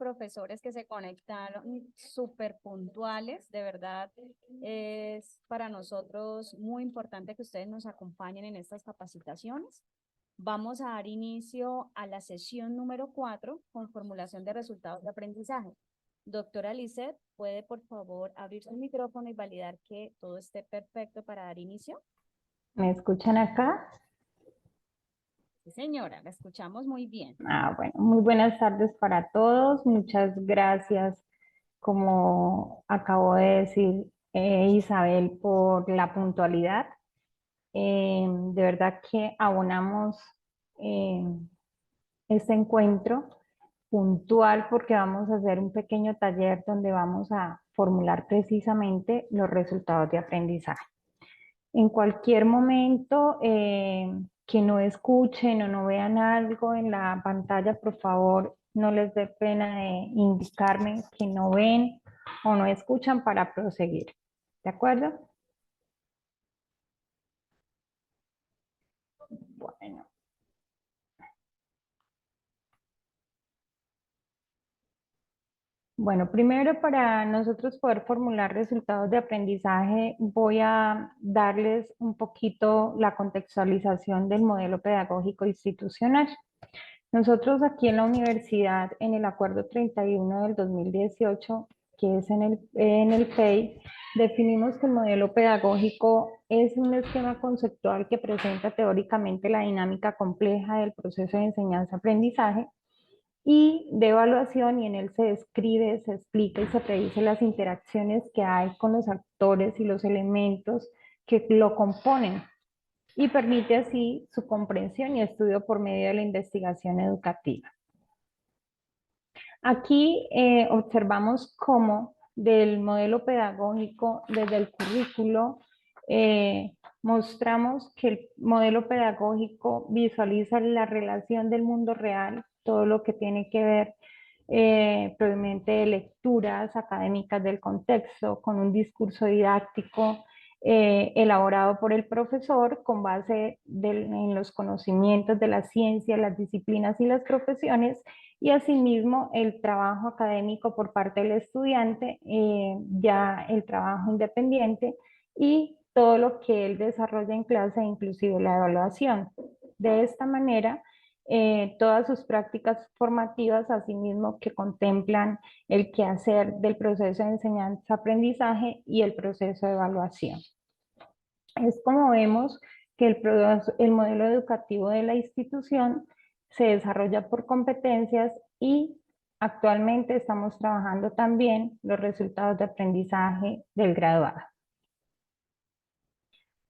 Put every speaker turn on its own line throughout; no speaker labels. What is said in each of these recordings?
profesores que se conectaron súper puntuales. De verdad, es para nosotros muy importante que ustedes nos acompañen en estas capacitaciones. Vamos a dar inicio a la sesión número 4 con formulación de resultados de aprendizaje. Doctora Lisset, ¿puede por favor abrir su micrófono y validar que todo esté perfecto para dar inicio?
¿Me escuchan acá?
Sí, señora, la escuchamos muy bien.
Bueno, muy buenas tardes para todos. Muchas gracias, como acabo de decir Isabel, por la puntualidad. De verdad que abonamos eh, este encuentro puntual porque vamos a hacer un pequeño taller donde vamos a formular precisamente los resultados de aprendizaje. En cualquier momento que no escuchen o no vean algo en la pantalla, por favor, no les dé pena de indicarme que no ven o no escuchan para proseguir. ¿De acuerdo? Bueno. Bueno, primero para nosotros poder formular resultados de aprendizaje, voy a darles un poquito la contextualización del modelo pedagógico institucional. Nosotros aquí en la universidad, en el Acuerdo 31 del 2018, que es en el PEI, definimos que el modelo pedagógico es un esquema conceptual que presenta teóricamente la dinámica compleja del proceso de enseñanza-aprendizaje y de evaluación, y en él se describe, se explica y se predice las interacciones que hay con los actores y los elementos que lo componen y permite así su comprensión y estudio por medio de la investigación educativa. Aquí observamos cómo del modelo pedagógico, desde el currículo, mostramos que el modelo pedagógico visualiza la relación del mundo real, todo lo que tiene que ver probablemente de lecturas académicas del contexto, con un discurso didáctico elaborado por el profesor con base en los conocimientos de la ciencia, las disciplinas y las profesiones, y asimismo el trabajo académico por parte del estudiante, ya el trabajo independiente y todo lo que él desarrolla en clase, inclusive la evaluación. De esta manera, todas sus prácticas formativas, asimismo que contemplan el quehacer del proceso de enseñanza-aprendizaje y el proceso de evaluación. Es como vemos que el modelo educativo de la institución se desarrolla por competencias y actualmente estamos trabajando también los resultados de aprendizaje del graduado.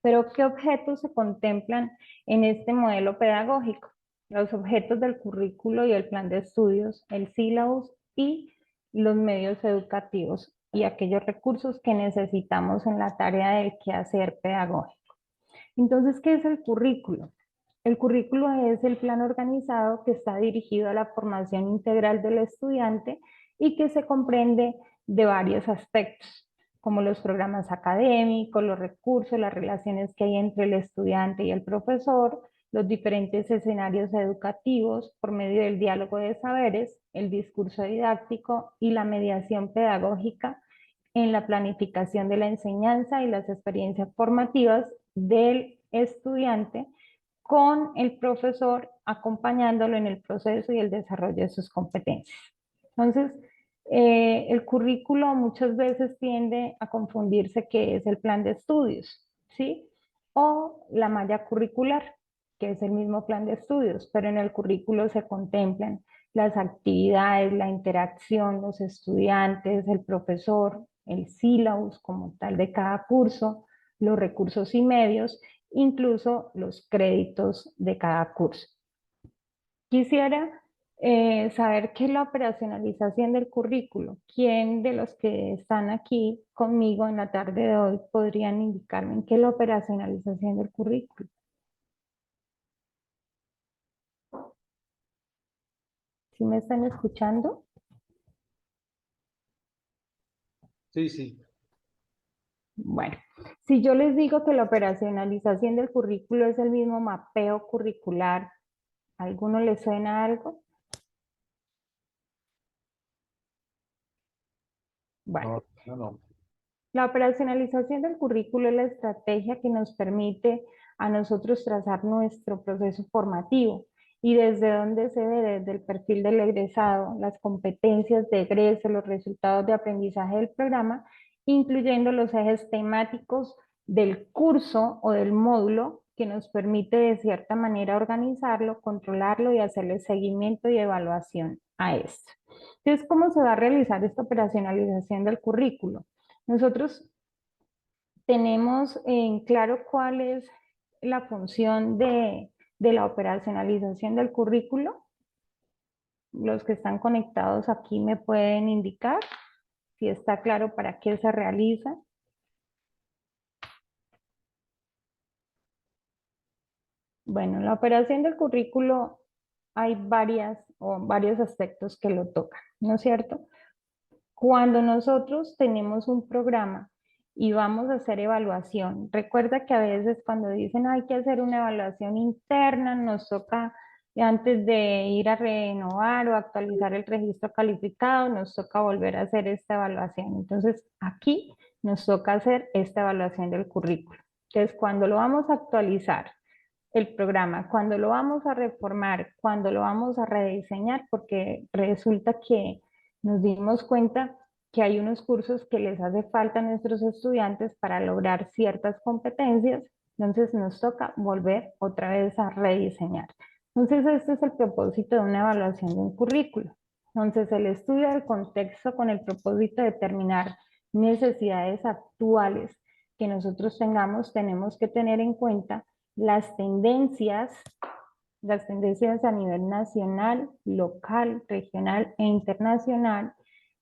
Pero, ¿qué objetos se contemplan en este modelo pedagógico? Los objetos del currículo y el plan de estudios, el sílabus y los medios educativos y aquellos recursos que necesitamos en la tarea del quehacer pedagógico. Entonces, ¿qué es el currículo? El currículo es el plan organizado que está dirigido a la formación integral del estudiante y que se comprende de varios aspectos, como los programas académicos, los recursos, las relaciones que hay entre el estudiante y el profesor, los diferentes escenarios educativos por medio del diálogo de saberes, el discurso didáctico y la mediación pedagógica en la planificación de la enseñanza y las experiencias formativas del estudiante con el profesor acompañándolo en el proceso y el desarrollo de sus competencias. Entonces, el currículo muchas veces tiende a confundirse que es el plan de estudios, ¿sí? O la malla curricular, que es el mismo plan de estudios, pero en el currículo se contemplan las actividades, la interacción, los estudiantes, el profesor, el sílabus como tal de cada curso, los recursos y medios, incluso los créditos de cada curso. Quisiera saber qué es la operacionalización del currículo. ¿Quién de los que están aquí conmigo en la tarde de hoy podrían indicarme qué es la operacionalización del currículo? ¿Sí me están escuchando?
Sí, sí.
Bueno, si yo les digo que la operacionalización del currículo es el mismo mapeo curricular, ¿a alguno le suena algo? Bueno,
No.
la operacionalización del currículo es la estrategia que nos permite a nosotros trazar nuestro proceso formativo y desde dónde se ve, desde el perfil del egresado, las competencias de egreso, los resultados de aprendizaje del programa, incluyendo los ejes temáticos del curso o del módulo que nos permite de cierta manera organizarlo, controlarlo y hacerle seguimiento y evaluación a esto. Entonces, ¿cómo se va a realizar esta operacionalización del currículo? Nosotros tenemos en claro cuál es la función de la operacionalización del currículo. Los que están conectados aquí me pueden indicar si está claro para qué se realiza. Bueno, la operación del currículo hay varios aspectos que lo tocan, ¿no es cierto? Cuando nosotros tenemos un programa y vamos a hacer evaluación, recuerda que a veces cuando dicen hay que hacer una evaluación interna, nos toca antes de ir a renovar o actualizar el registro calificado, nos toca volver a hacer esta evaluación. Entonces aquí nos toca hacer esta evaluación del currículo. Entonces cuando lo vamos a actualizar, el programa, cuando lo vamos a reformar, cuando lo vamos a rediseñar, porque resulta que nos dimos cuenta que hay unos cursos que les hace falta a nuestros estudiantes para lograr ciertas competencias, entonces nos toca volver otra vez a rediseñar. Entonces este es el propósito de una evaluación de un currículo. Entonces el estudio del contexto con el propósito de determinar necesidades actuales que nosotros tengamos, tenemos que tener en cuenta las tendencias a nivel nacional, local, regional e internacional,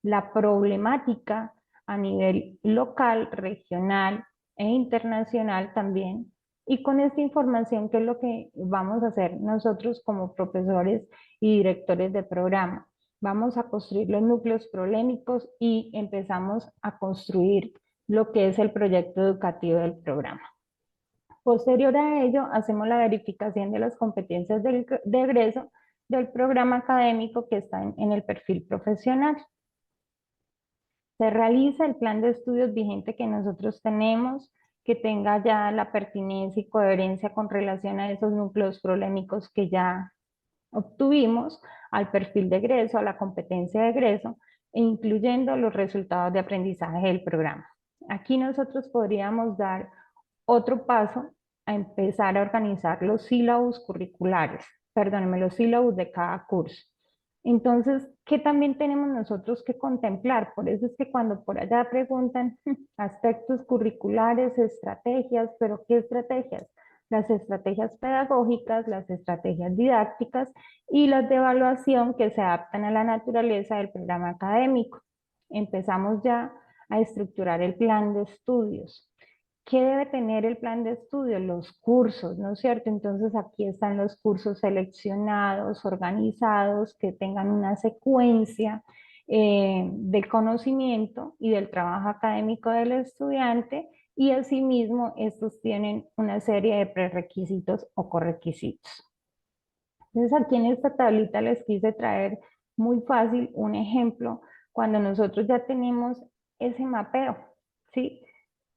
la problemática a nivel local, regional e internacional también. Y con esta información, ¿qué es lo que vamos a hacer nosotros como profesores y directores de programa? Vamos a construir los núcleos problemáticos y empezamos a construir lo que es el proyecto educativo del programa. Posterior a ello, hacemos la verificación de las competencias de egreso del programa académico que está en el perfil profesional. Se realiza el plan de estudios vigente que nosotros tenemos, que tenga ya la pertinencia y coherencia con relación a esos núcleos problemáticos que ya obtuvimos, al perfil de egreso, a la competencia de egreso, e incluyendo los resultados de aprendizaje del programa. Aquí nosotros podríamos dar otro paso a empezar a organizar los sílabos curriculares, perdónenme, los sílabos de cada curso. Entonces, ¿qué también tenemos nosotros que contemplar? Por eso es que cuando por allá preguntan aspectos curriculares, estrategias, pero ¿qué estrategias? Las estrategias pedagógicas, las estrategias didácticas y las de evaluación que se adaptan a la naturaleza del programa académico. Empezamos ya a estructurar el plan de estudios. ¿Qué debe tener el plan de estudio? Los cursos, ¿no es cierto? Entonces aquí están los cursos seleccionados, organizados, que tengan una secuencia de conocimiento y del trabajo académico del estudiante, y asimismo estos tienen una serie de prerequisitos o correquisitos. Entonces aquí en esta tablita les quise traer muy fácil un ejemplo cuando nosotros ya tenemos ese mapeo, ¿sí?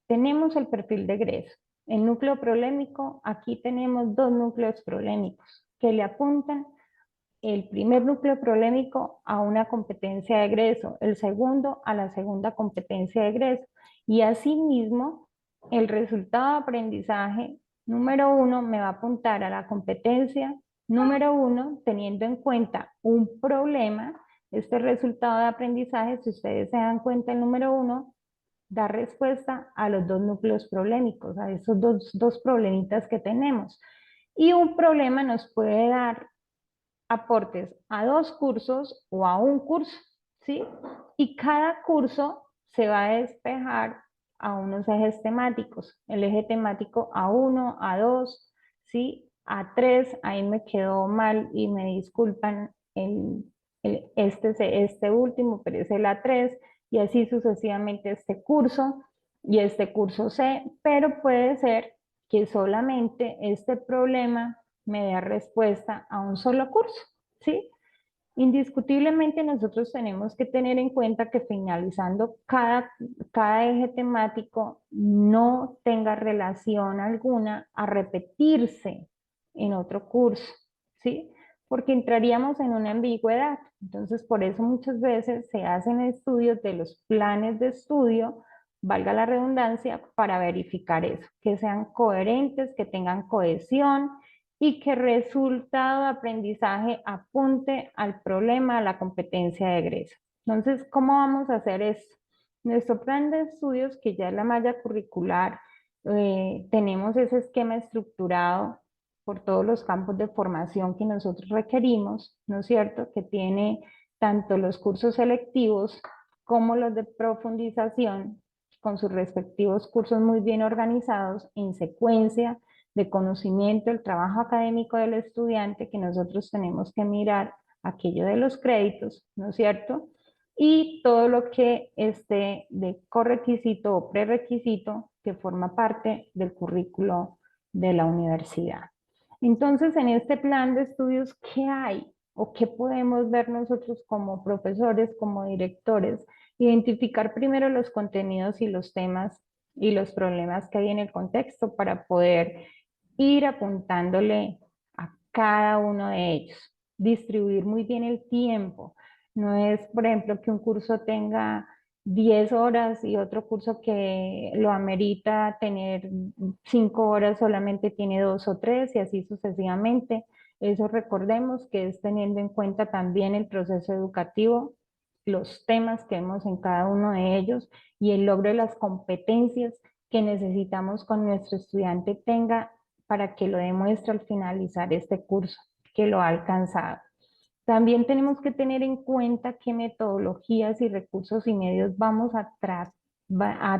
Tenemos el perfil de egreso. El núcleo problemático, aquí tenemos dos núcleos problemáticos que le apuntan el primer núcleo problemático a una competencia de egreso, el segundo a la segunda competencia de egreso. Y asimismo, el resultado de aprendizaje número 1 me va a apuntar a la competencia número 1, teniendo en cuenta un problema. Este resultado de aprendizaje, si ustedes se dan cuenta, el número 1 da respuesta a los dos núcleos problemáticos, a esos dos problemitas que tenemos. Y un problema nos puede dar aportes a dos cursos o a un curso, ¿sí? Y cada curso se va a despejar a unos ejes temáticos. El eje temático A1, A2, ¿sí? A3, ahí me quedó mal y me disculpan, este último, pero es el A3, y así sucesivamente este curso y este curso C, pero puede ser que solamente este problema me dé respuesta a un solo curso, ¿sí? Indiscutiblemente nosotros tenemos que tener en cuenta que finalizando cada eje temático no tenga relación alguna a repetirse en otro curso, ¿sí? Porque entraríamos en una ambigüedad. Entonces, por eso muchas veces se hacen estudios de los planes de estudio, valga la redundancia, para verificar eso, que sean coherentes, que tengan cohesión y que resultado de aprendizaje apunte al problema, a la competencia de egreso. Entonces, ¿cómo vamos a hacer esto? Nuestro plan de estudios, que ya es la malla curricular, tenemos ese esquema estructurado por todos los campos de formación que nosotros requerimos, ¿no es cierto? Que tiene tanto los cursos selectivos como los de profundización, con sus respectivos cursos muy bien organizados en secuencia de conocimiento, el trabajo académico del estudiante, que nosotros tenemos que mirar aquello de los créditos, ¿no es cierto? Y todo lo que esté de correquisito o prerequisito que forma parte del currículo de la universidad. Entonces, en este plan de estudios, ¿qué hay? ¿O qué podemos ver nosotros como profesores, como directores? Identificar primero los contenidos y los temas y los problemas que hay en el contexto para poder ir apuntándole a cada uno de ellos. Distribuir muy bien el tiempo. No es, por ejemplo, que un curso tenga 10 horas y otro curso que lo amerita tener 5 horas solamente tiene 2 o 3 y así sucesivamente. Eso recordemos que es teniendo en cuenta también el proceso educativo, los temas que vemos en cada uno de ellos y el logro de las competencias que necesitamos con nuestro estudiante tenga para que lo demuestre al finalizar este curso, que lo ha alcanzado. También tenemos que tener en cuenta qué metodologías y recursos y medios vamos a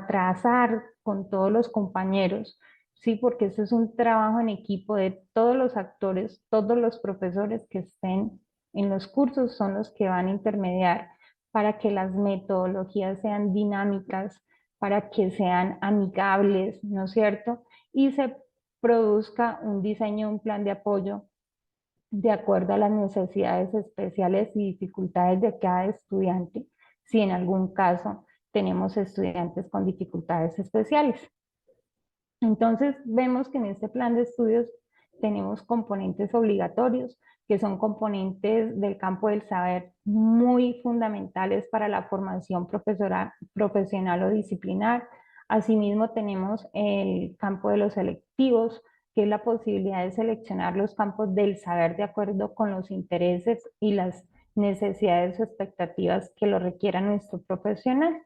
trazar con todos los compañeros, ¿sí? Porque eso es un trabajo en equipo de todos los actores, todos los profesores que estén en los cursos son los que van a intermediar para que las metodologías sean dinámicas, para que sean amigables, ¿no es cierto? Y se produzca un diseño, un plan de apoyo de acuerdo a las necesidades especiales y dificultades de cada estudiante, si en algún caso tenemos estudiantes con dificultades especiales. Entonces, vemos que en este plan de estudios tenemos componentes obligatorios, que son componentes del campo del saber muy fundamentales para la formación profesional o disciplinar. Asimismo, tenemos el campo de los selectivos, que es la posibilidad de seleccionar los campos del saber de acuerdo con los intereses y las necesidades o expectativas que lo requiera nuestro profesional.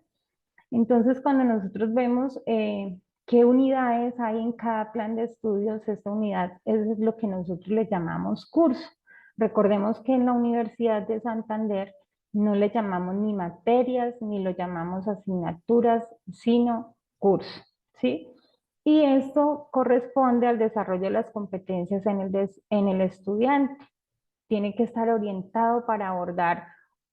Entonces, cuando nosotros vemos qué unidades hay en cada plan de estudios, esta unidad es lo que nosotros le llamamos curso. Recordemos que en la Universidad de Santander no le llamamos ni materias, ni lo llamamos asignaturas, sino curso, ¿sí? Y esto corresponde al desarrollo de las competencias en el estudiante. Tiene que estar orientado para abordar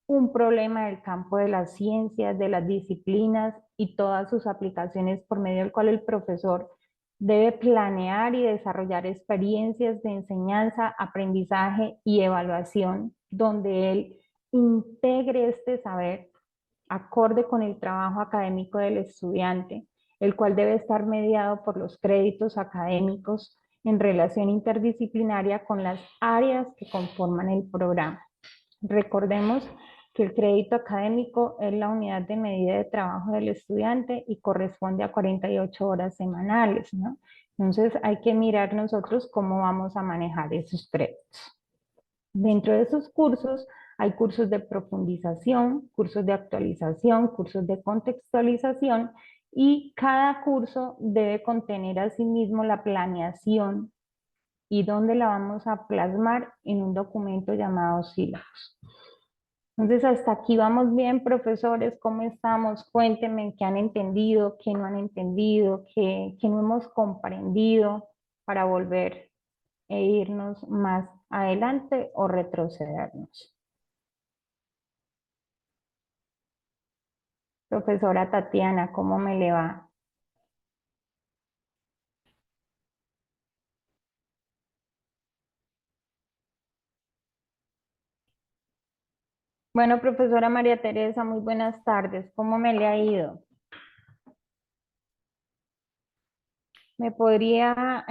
un problema del campo de las ciencias, de las disciplinas y todas sus aplicaciones por medio del cual el profesor debe planear y desarrollar experiencias de enseñanza, aprendizaje y evaluación, donde él integre este saber acorde con el trabajo académico del estudiante, el cual debe estar mediado por los créditos académicos en relación interdisciplinaria con las áreas que conforman el programa. Recordemos que el crédito académico es la unidad de medida de trabajo del estudiante y corresponde a 48 horas semanales, ¿no? Entonces hay que mirar nosotros cómo vamos a manejar esos créditos. Dentro de esos cursos hay cursos de profundización, cursos de actualización, cursos de contextualización y cada curso debe contener asimismo la planeación y dónde la vamos a plasmar en un documento llamado sílabus. Entonces, hasta aquí vamos bien, profesores, ¿cómo estamos? Cuéntenme qué han entendido, qué no han entendido, qué no hemos comprendido para volver e irnos más adelante o retrocedernos. Profesora Tatiana, ¿cómo me le va? Bueno, profesora María Teresa, muy buenas tardes. ¿Cómo me le ha ido? ¿Me podría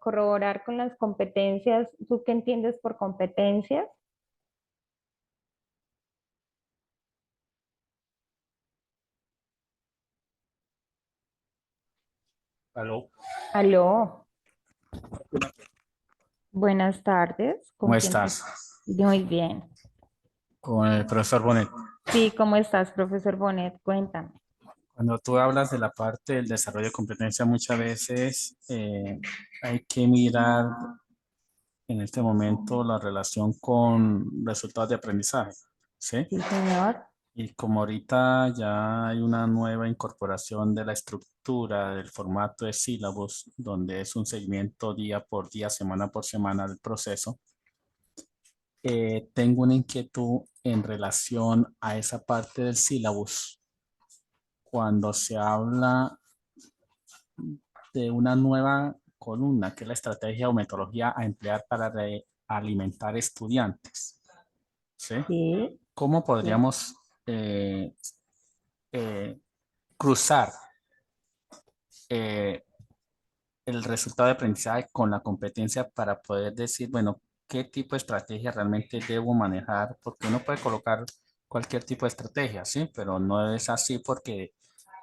corroborar con las competencias? ¿Tú qué entiendes por competencias?
Aló.
Aló, buenas tardes.
¿Cómo
¿Con quién
estás?
Muy bien.
Con el profesor Bonet.
Sí, ¿cómo estás, profesor Bonet? Cuéntame.
Cuando tú hablas de la parte del desarrollo de competencia, muchas veces hay que mirar en este momento la relación con resultados de aprendizaje, ¿sí?
Sí, señor.
Y como ahorita ya hay una nueva incorporación de la estructura del formato de sílabos, donde es un seguimiento día por día, semana por semana del proceso, tengo una inquietud en relación a esa parte del sílabus cuando se habla de una nueva columna, que es la estrategia o metodología a emplear para alimentar estudiantes. ¿Sí?
Sí,
¿Cómo
sí.
podríamos eh, eh, cruzar eh, el resultado de aprendizaje con la competencia para poder decir, bueno, qué tipo de estrategia realmente debo manejar? Porque uno puede colocar cualquier tipo de estrategia, ¿sí? Pero no es así porque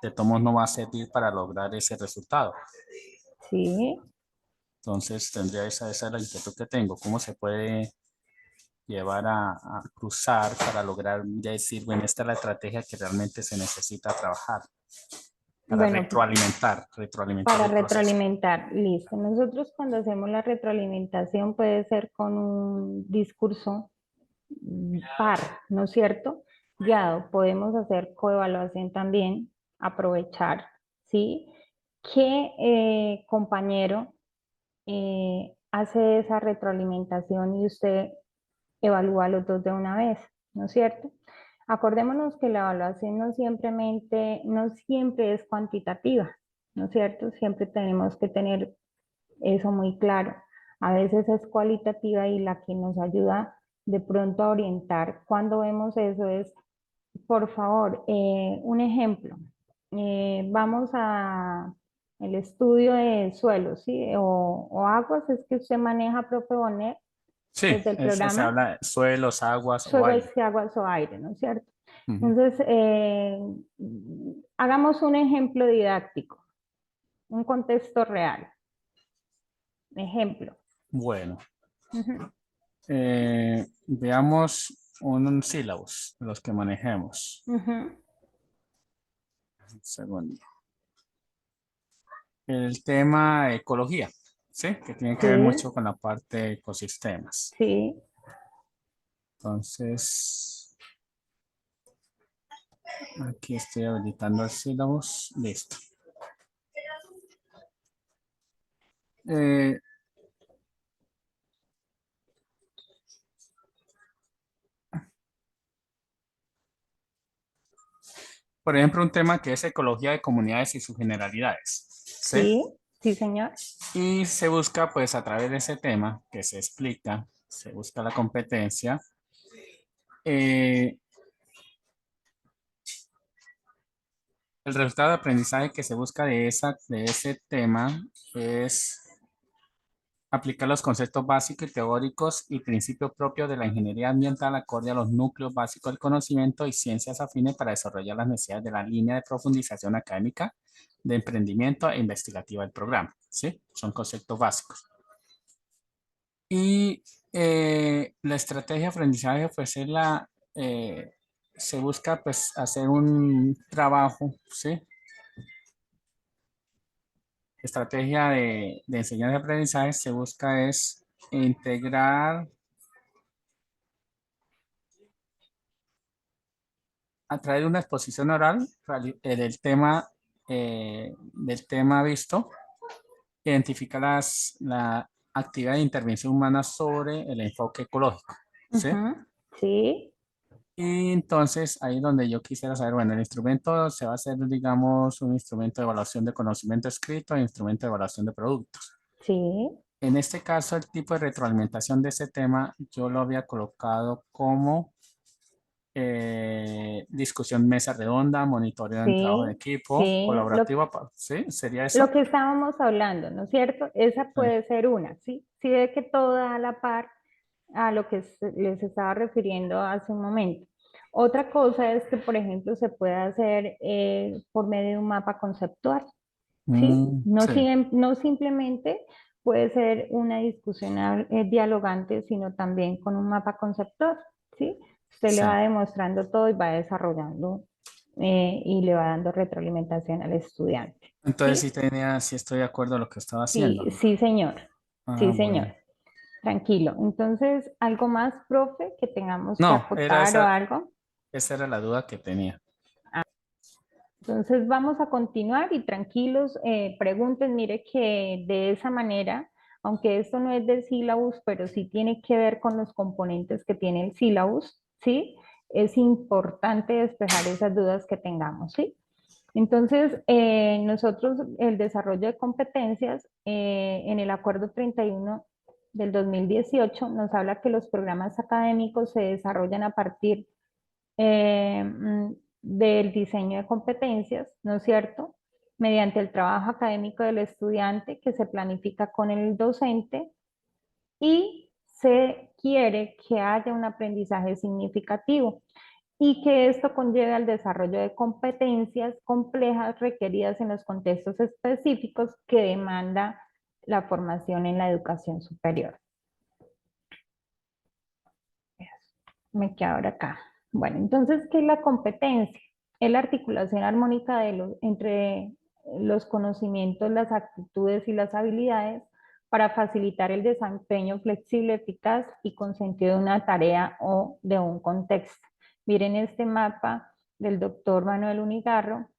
de todos modos no va a servir para lograr ese resultado.
Sí.
Entonces, esa es la inquietud que tengo. ¿Cómo se puede llevar a cruzar para lograr decir, bueno, esta es la estrategia que realmente se necesita trabajar para
Bueno,
retroalimentar
para
el proceso?
retroalimentar, listo. Nosotros cuando hacemos la retroalimentación puede ser con un discurso par, ¿no es cierto? Guiado. Podemos hacer coevaluación también, aprovechar, ¿sí? ¿Qué compañero hace esa retroalimentación y usted evalúa a los dos de una vez, ¿no es cierto? Acordémonos que la evaluación no siempre es cuantitativa, ¿no es cierto? Siempre tenemos que tener eso muy claro. A veces es cualitativa y la que nos ayuda de pronto a orientar cuando vemos eso es, por favor, un ejemplo. Vamos a el estudio de suelos, ¿sí? O aguas, es que usted maneja, profe Bonet,
Sí,
desde el
eso se
programa
habla de suelos, aguas o
suelos
aire.
y aguas o aire, ¿no es cierto?
Ujú.
Entonces, hagamos un ejemplo didáctico, un contexto real. Ejemplo.
Bueno,
Ujú,
veamos un sílabos, los que manejemos.
ujú,
Un segundo. El tema ecología, ¿sí? Que tiene que ver
sí,
mucho con la parte de ecosistemas.
sí,
Entonces, aquí estoy habilitando el sílabos. Listo. Eh, por ejemplo, un tema que es ecología de comunidades y sus generalidades, ¿sí?
sí, sí, señor.
Y se busca, pues, a través de ese tema que se explica, se busca la competencia. eh, el resultado de aprendizaje que se busca de ese tema es aplicar los conceptos básicos y teóricos y principios propios de la ingeniería ambiental acorde a los núcleos básicos del conocimiento y ciencias afines para desarrollar las necesidades de la línea de profundización académica, de emprendimiento e investigativa del programa. ¿Sí? Son conceptos básicos. Y la estrategia de aprendizaje, pues se busca pues hacer un trabajo, ¿sí? Estrategia de enseñanza y aprendizaje se busca es integrar a través de una exposición oral del tema visto, identificar la actividad de intervención humana sobre el enfoque ecológico, ¿sí?
Ujú, sí,
Y entonces ahí donde yo quisiera saber, bueno, el instrumento se va a hacer, digamos, un instrumento de evaluación de conocimiento escrito e instrumento de evaluación de productos.
sí,
En este caso, el tipo de retroalimentación de ese tema, yo lo había colocado como discusión mesa redonda, monitoreo en trabajo de
Sí,
equipo,
sí,
colaborativo, ¿sí? ¿Sería
lo
eso?
que estábamos hablando, ¿no es cierto? Esa
Sí.
puede ser una, ¿sí? Sí ve que todo da a la par a lo que les estaba refiriendo hace un momento. Otra cosa es que, por ejemplo, se puede hacer por medio de un mapa conceptual, ¿sí? No,
Sí,
no simplemente puede ser una discusión dialogante, sino también con un mapa conceptual, ¿sí? Usted le
sí.
va demostrando todo y va desarrollando y le va dando retroalimentación al estudiante,
Entonces
¿sí?
sí estoy de acuerdo a lo que estaba
Sí,
haciendo.
sí, señor.
Ah,
Sí, señor.
bueno.
Tranquilo. Entonces, ¿algo más, profe, que tengamos que
No,
acotar o algo?
esa era la duda que tenía.
Entonces, vamos a continuar y tranquilos, pregunten, mire que de esa manera, aunque esto no es del sílabus, pero sí tiene que ver con los componentes que tiene el sílabus, ¿sí? Es importante despejar esas dudas que tengamos, ¿sí? Entonces, nosotros el desarrollo de competencias en el Acuerdo 31 del 2018 nos habla que los programas académicos se desarrollan a partir del diseño de competencias, ¿no es cierto? Mediante el trabajo académico del estudiante que se planifica con el docente y se quiere que haya un aprendizaje significativo y que esto conlleve al desarrollo de competencias complejas requeridas en los contextos específicos que demanda la formación en la educación superior. Me quedo ahora acá. Bueno, entonces, ¿qué es la competencia? Es la articulación armónica entre los conocimientos, las actitudes y las habilidades para facilitar el desempeño flexible, eficaz y con sentido de una tarea o de un contexto. Miren este mapa del doctor Manuel Unigarro.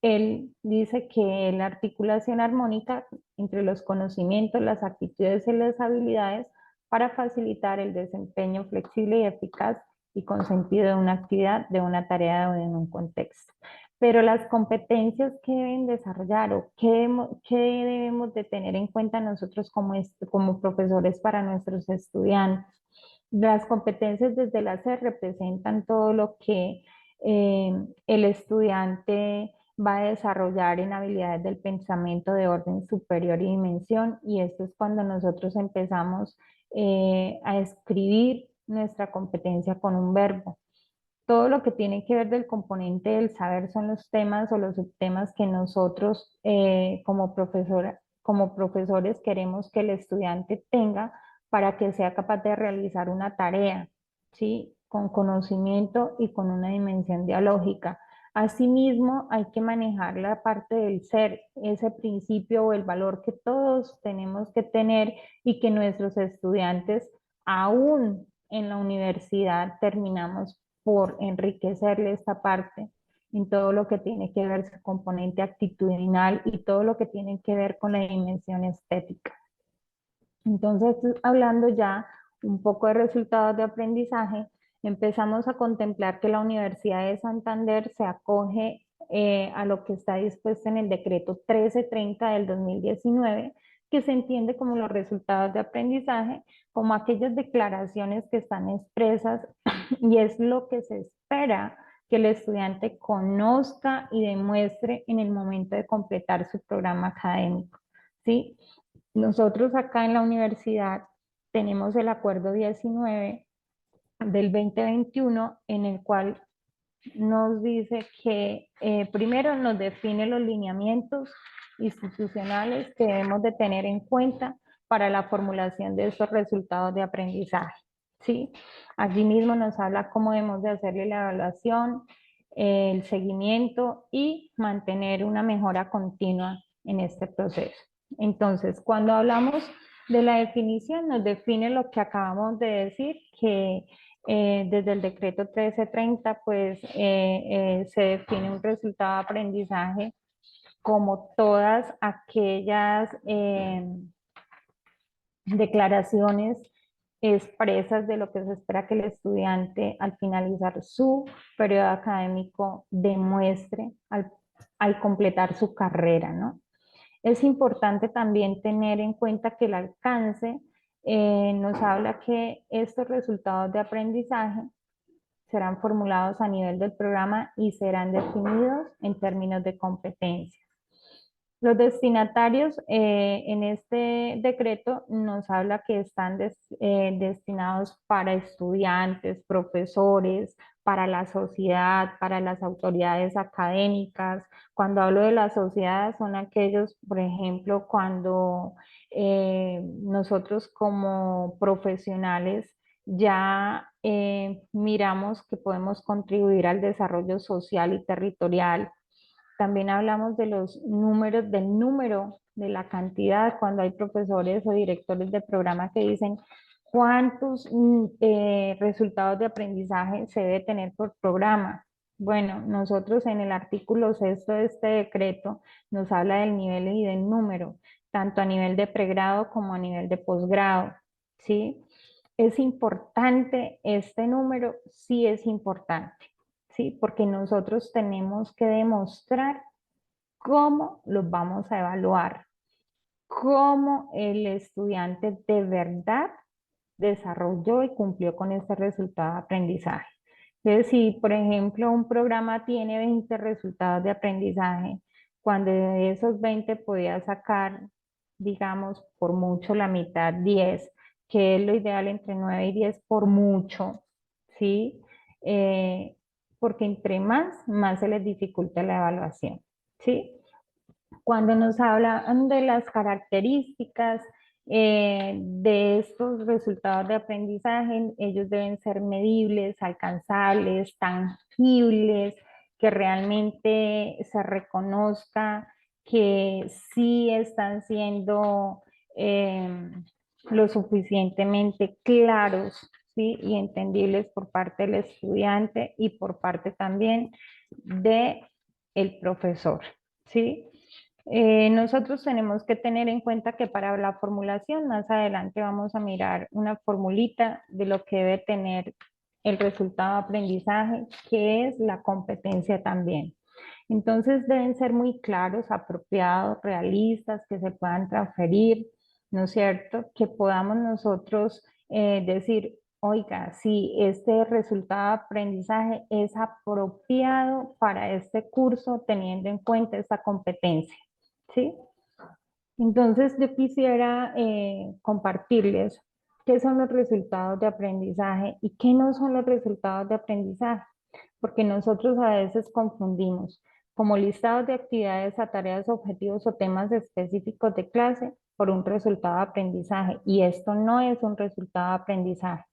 Él dice que la articulación armónica entre los conocimientos, las actitudes y las habilidades para facilitar el desempeño flexible y eficaz y con sentido de una actividad, de una tarea o de un contexto. Pero las competencias que deben desarrollar o qué debemos de tener en cuenta nosotros como profesores para nuestros estudiantes. Las competencias desde la SER representan todo lo que el estudiante va a desarrollar en habilidades del pensamiento de orden superior y dimensión, y esto es cuando nosotros empezamos a escribir nuestra competencia con un verbo. Todo lo que tiene que ver del componente del saber son los temas o los subtemas que nosotros como profesores queremos que el estudiante tenga para que sea capaz de realizar una tarea, ¿sí? Con conocimiento y con una dimensión dialógica. Asimismo, hay que manejar la parte del ser, ese principio o el valor que todos tenemos que tener y que nuestros estudiantes, aún en la universidad, terminamos por enriquecerle esta parte en todo lo que tiene que ver su componente actitudinal y todo lo que tiene que ver con la dimensión estética. Entonces, hablando ya un poco de resultados de aprendizaje, empezamos a contemplar que la Universidad de Santander se acoge a lo que está dispuesto en el decreto 1330 del 2019, que se entiende como los resultados de aprendizaje, como aquellas declaraciones que están expresas y es lo que se espera que el estudiante conozca y demuestre en el momento de completar su programa académico, ¿sí? Nosotros acá en la universidad tenemos el acuerdo 19 del 2021 en el cual nos dice que primero nos define los lineamientos institucionales que debemos de tener en cuenta para la formulación de estos resultados de aprendizaje, ¿sí? Allí mismo nos habla cómo debemos de hacerle la evaluación, el seguimiento y mantener una mejora continua en este proceso. Entonces, cuando hablamos de la definición, nos define lo que acabamos de decir, que desde el decreto 1330, pues se define un resultado de aprendizaje como todas aquellas declaraciones expresas de lo que se espera que el estudiante al finalizar su periodo académico demuestre al completar su carrera, ¿no? Es importante también tener en cuenta que el alcance nos habla que estos resultados de aprendizaje serán formulados a nivel del programa y serán definidos en términos de competencia. Los destinatarios en este decreto nos habla que están destinados para estudiantes, profesores, para la sociedad, para las autoridades académicas. Cuando hablo de la sociedad son aquellos, por ejemplo, cuando nosotros como profesionales ya miramos que podemos contribuir al desarrollo social y territorial. También hablamos de los números, del número, de la cantidad, cuando hay profesores o directores de programa que dicen cuántos resultados de aprendizaje se debe tener por programa. Bueno, nosotros en el artículo 6 de este decreto nos habla del nivel y del número, tanto a nivel de pregrado como a nivel de posgrado, ¿sí? ¿Es importante este número? Sí es importante. ¿Sí? Porque nosotros tenemos que demostrar cómo los vamos a evaluar, cómo el estudiante de verdad desarrolló y cumplió con este resultado de aprendizaje. Entonces, si por ejemplo un programa tiene 20 resultados de aprendizaje, cuando de esos 20 podía sacar, digamos, por mucho la mitad, 10, que es lo ideal entre 9 y 10 por mucho, ¿sí? Porque entre más se les dificulta la evaluación, ¿sí? Cuando nos hablan de las características de estos resultados de aprendizaje, ellos deben ser medibles, alcanzables, tangibles, que realmente se reconozca que sí están siendo lo suficientemente claros, ¿sí? Y entendibles por parte del estudiante y por parte también de el profesor, ¿sí? Nosotros tenemos que tener en cuenta que para la formulación, más adelante vamos a mirar una formulita de lo que debe tener el resultado de aprendizaje, que es la competencia también. Entonces deben ser muy claros, apropiados, realistas, que se puedan transferir, ¿no es cierto? Que podamos nosotros decir, oiga, si este resultado de aprendizaje es apropiado para este curso teniendo en cuenta esta competencia. ¿Sí? Entonces yo quisiera compartirles qué son los resultados de aprendizaje y qué no son los resultados de aprendizaje, porque nosotros a veces confundimos como listados de actividades a tareas, objetivos o temas específicos de clase por un resultado de aprendizaje, y esto no es un resultado de aprendizaje.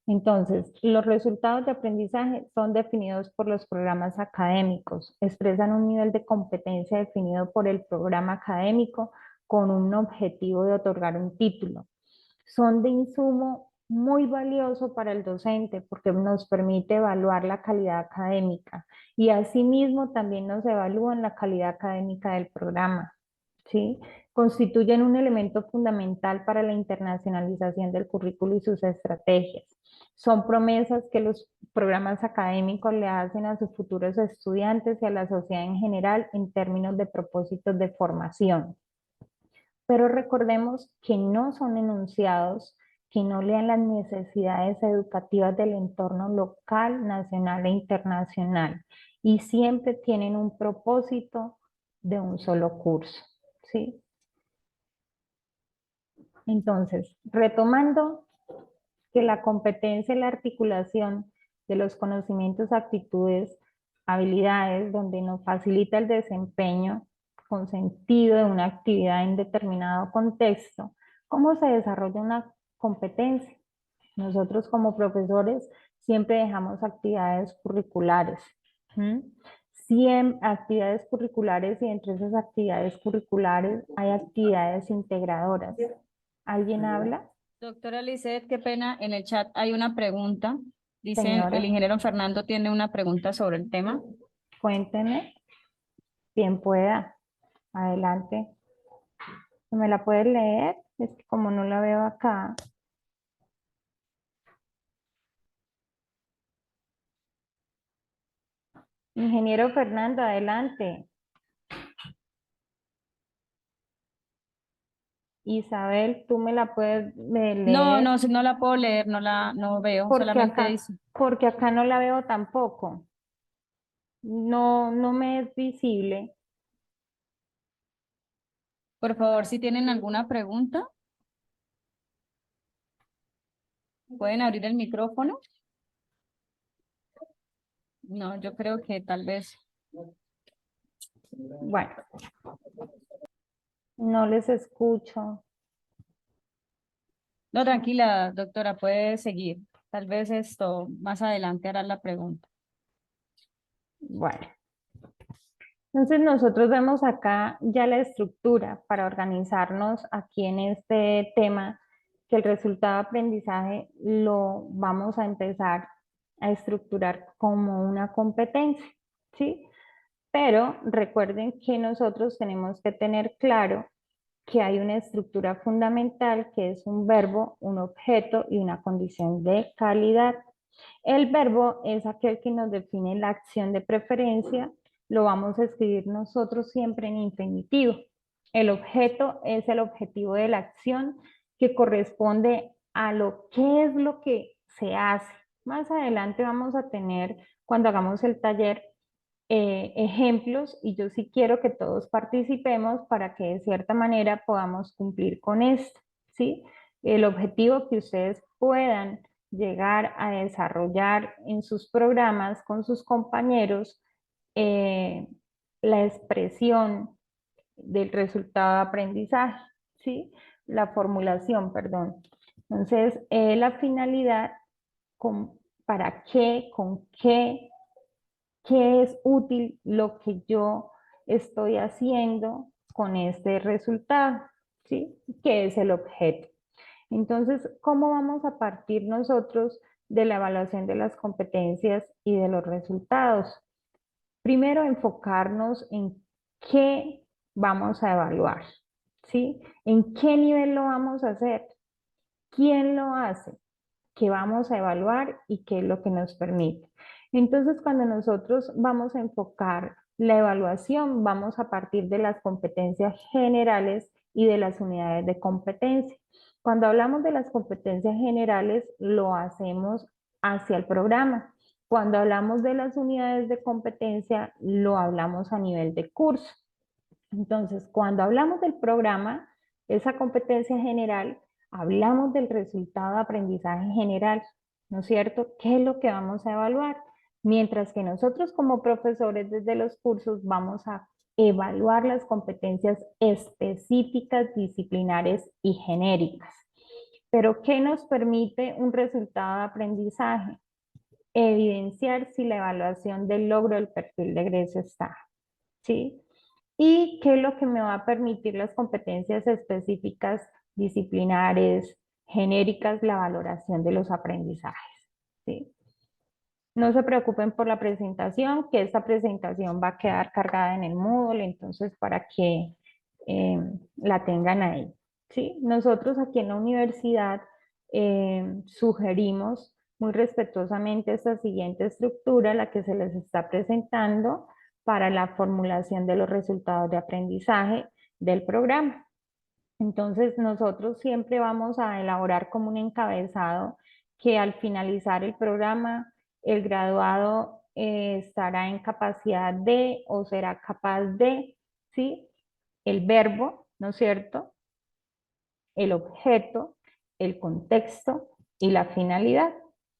Entonces, los resultados de aprendizaje son definidos por los programas académicos, expresan un nivel de competencia definido por el programa académico con un objetivo de otorgar un título. Son de insumo muy valioso para el docente porque nos permite evaluar la calidad académica y asimismo también nos evalúan la calidad académica del programa, ¿sí? Constituyen un elemento fundamental para la internacionalización del currículo y sus estrategias. Son promesas que los programas académicos le hacen a sus futuros estudiantes y a la sociedad en general en términos de propósitos de formación. Pero recordemos que no son enunciados que no lean las necesidades educativas del entorno local, nacional e internacional, y siempre tienen un propósito de un solo curso, ¿sí? Entonces, retomando que la competencia y la articulación de los conocimientos, actitudes, habilidades, donde nos facilita el desempeño con sentido de una actividad en determinado contexto. ¿Cómo se desarrolla una competencia? Nosotros como profesores siempre dejamos actividades curriculares. Actividades curriculares, y entre esas actividades curriculares hay actividades integradoras. ¿Alguien habla?
Doctora Lisset, qué pena, en el chat hay una pregunta. Dicen,
Señora,
el ingeniero Fernando tiene una pregunta sobre el tema.
cuénteme, quien pueda, adelante. ¿Me la puede leer? Es que como no la veo acá. Ingeniero Fernando, adelante. Isabel, tú me la puedes
No,
leer
no, no la puedo leer, no veo, solamente dice.
porque acá no la veo tampoco. No, no me es visible.
Por favor, si tienen alguna pregunta, pueden abrir el micrófono. No, yo creo que tal vez.
Bueno, no les escucho.
No, tranquila, doctora, puede seguir. Tal vez esto más adelante hará la pregunta.
Bueno, entonces nosotros vemos acá ya la estructura para organizarnos aquí en este tema, que el resultado de aprendizaje lo vamos a empezar a estructurar como una competencia, ¿sí? Pero recuerden que nosotros tenemos que tener claro que hay una estructura fundamental que es un verbo, un objeto y una condición de calidad. El verbo es aquel que nos define la acción de preferencia, lo vamos a escribir nosotros siempre en infinitivo. El objeto es el objetivo de la acción que corresponde a lo que es lo que se hace. Más adelante vamos a tener, cuando hagamos el taller, ejemplos y yo sí quiero que todos participemos para que de cierta manera podamos cumplir con esto, ¿sí? El objetivo que ustedes puedan llegar a desarrollar en sus programas con sus compañeros, la expresión del resultado de aprendizaje, ¿sí? La formulación, perdón. Entonces, la finalidad, con, ¿para qué? ¿Con qué? ¿Qué es útil lo que yo estoy haciendo con este resultado? ¿Sí? ¿Qué es el objeto? Entonces, ¿cómo vamos a partir nosotros de la evaluación de las competencias y de los resultados? Primero, enfocarnos en qué vamos a evaluar, ¿sí? ¿En qué nivel lo vamos a hacer? ¿Quién lo hace? ¿Qué vamos a evaluar y qué es lo que nos permite? Entonces, cuando nosotros vamos a enfocar la evaluación, vamos a partir de las competencias generales y de las unidades de competencia. Cuando hablamos de las competencias generales, lo hacemos hacia el programa. Cuando hablamos de las unidades de competencia, lo hablamos a nivel de curso. Entonces, cuando hablamos del programa, esa competencia general, hablamos del resultado de aprendizaje general, ¿no es cierto? ¿Qué es lo que vamos a evaluar? Mientras que nosotros como profesores desde los cursos vamos a evaluar las competencias específicas, disciplinares y genéricas. Pero ¿qué nos permite un resultado de aprendizaje? Evidenciar si la evaluación del logro del perfil de egreso está, ¿sí? Y qué es lo que me va a permitir las competencias específicas, disciplinares, genéricas, la valoración de los aprendizajes, ¿sí? No se preocupen por la presentación, que esta presentación va a quedar cargada en el Moodle, entonces para que la tengan ahí, ¿sí? Nosotros aquí en la universidad sugerimos muy respetuosamente esta siguiente estructura, la que se les está presentando para la formulación de los resultados de aprendizaje del programa. Entonces, nosotros siempre vamos a elaborar como un encabezado que al finalizar el programa, el graduado estará en capacidad de o será capaz de, ¿sí? El verbo, ¿no es cierto? El objeto, el contexto y la finalidad.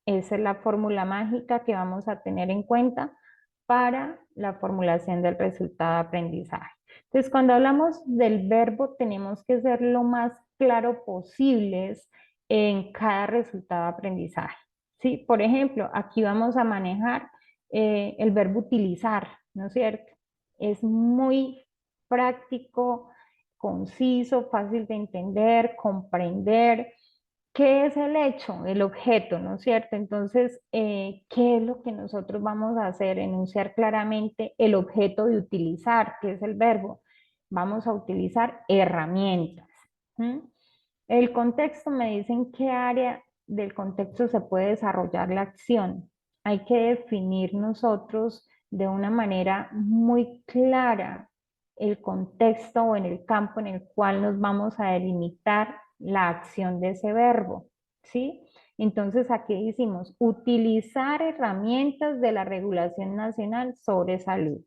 Esa es la fórmula mágica que vamos a tener en cuenta para la formulación del resultado de aprendizaje. Entonces, cuando hablamos del verbo, tenemos que ser lo más claro posibles en cada resultado de aprendizaje. ¿Sí? Por ejemplo, aquí vamos a manejar el verbo utilizar, ¿no es cierto? Es muy práctico, conciso, fácil de entender, comprender. ¿Qué es el hecho? El objeto, ¿no es cierto? Entonces, ¿qué es lo que nosotros vamos a hacer? Enunciar claramente el objeto de utilizar, que es el verbo. Vamos a utilizar herramientas. ¿Mm? El contexto, me dicen qué área del contexto se puede desarrollar la acción. Hay que definir nosotros de una manera muy clara el contexto o en el campo en el cual nos vamos a delimitar la acción de ese verbo, ¿sí? Entonces, aquí hicimos utilizar herramientas de la regulación nacional sobre salud,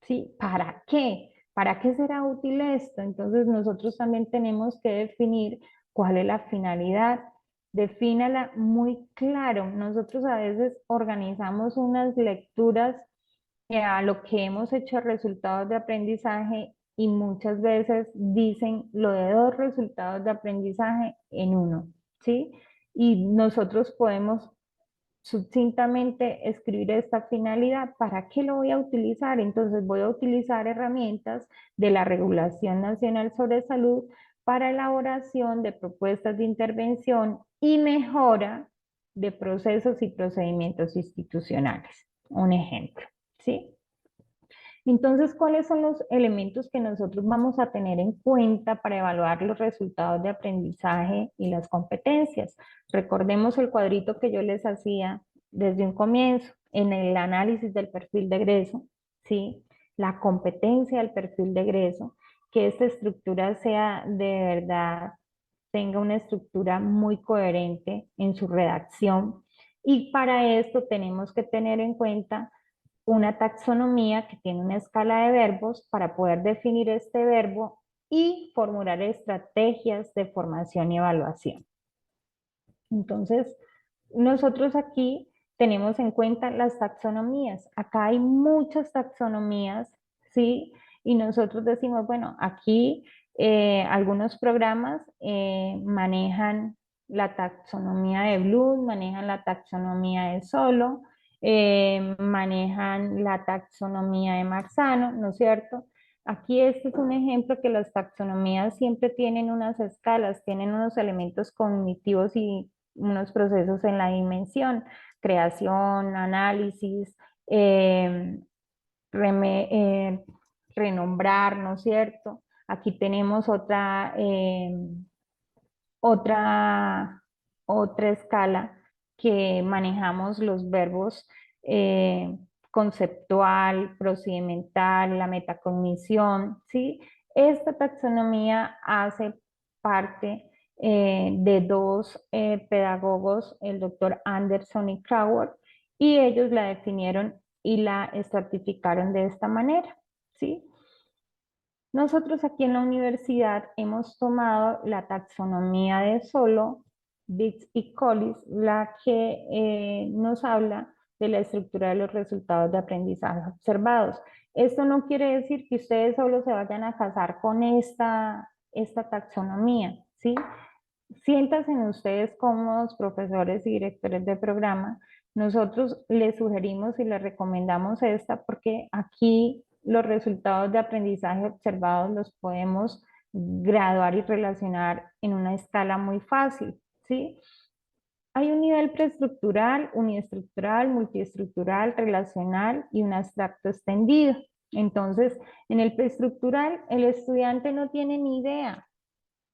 ¿sí? ¿Para qué? ¿Para qué será útil esto? Entonces, nosotros también tenemos que definir cuál es la finalidad. Defínala muy claro. Nosotros a veces organizamos unas lecturas a lo que hemos hecho resultados de aprendizaje y muchas veces dicen lo de 2 resultados de aprendizaje en uno, ¿sí? Y nosotros podemos sucintamente escribir esta finalidad. ¿Para qué lo voy a utilizar? Entonces voy a utilizar herramientas de la Regulación Nacional sobre Salud para elaboración de propuestas de intervención y mejora de procesos y procedimientos institucionales. Un ejemplo, ¿sí? Entonces, ¿cuáles son los elementos que nosotros vamos a tener en cuenta para evaluar los resultados de aprendizaje y las competencias? Recordemos el cuadrito que yo les hacía desde un comienzo en el análisis del perfil de egreso, ¿sí? La competencia del perfil de egreso, que esta estructura sea de verdad, tenga una estructura muy coherente en su redacción. Y para esto tenemos que tener en cuenta una taxonomía que tiene una escala de verbos para poder definir este verbo y formular estrategias de formación y evaluación. Entonces, nosotros aquí tenemos en cuenta las taxonomías. Acá hay muchas taxonomías, ¿sí? Y nosotros decimos, bueno, aquí algunos programas manejan la taxonomía de Bloom, manejan la taxonomía de Solo, manejan la taxonomía de Marzano, ¿no es cierto? Aquí este es un ejemplo que las taxonomías siempre tienen unas escalas, tienen unos elementos cognitivos y unos procesos en la dimensión, creación, análisis, renombrar, ¿no es cierto? Aquí tenemos otra, otra escala que manejamos los verbos conceptual, procedimental, la metacognición, ¿sí? Esta taxonomía hace parte de 2 pedagogos, el doctor Anderson y Crowell, y ellos la definieron y la estratificaron de esta manera, ¿sí? Nosotros aquí en la universidad hemos tomado la taxonomía de Solo, Biggs y Collis, la que nos habla de la estructura de los resultados de aprendizaje observados. Esto no quiere decir que ustedes solo se vayan a casar con esta taxonomía, ¿sí? Siéntanse ustedes cómodos, profesores y directores de programa. Nosotros les sugerimos y les recomendamos esta porque aquí los resultados de aprendizaje observados los podemos graduar y relacionar en una escala muy fácil, ¿sí? Hay un nivel preestructural, uniestructural, multiestructural, relacional y un abstracto extendido. Entonces, en el preestructural, el estudiante no tiene ni idea.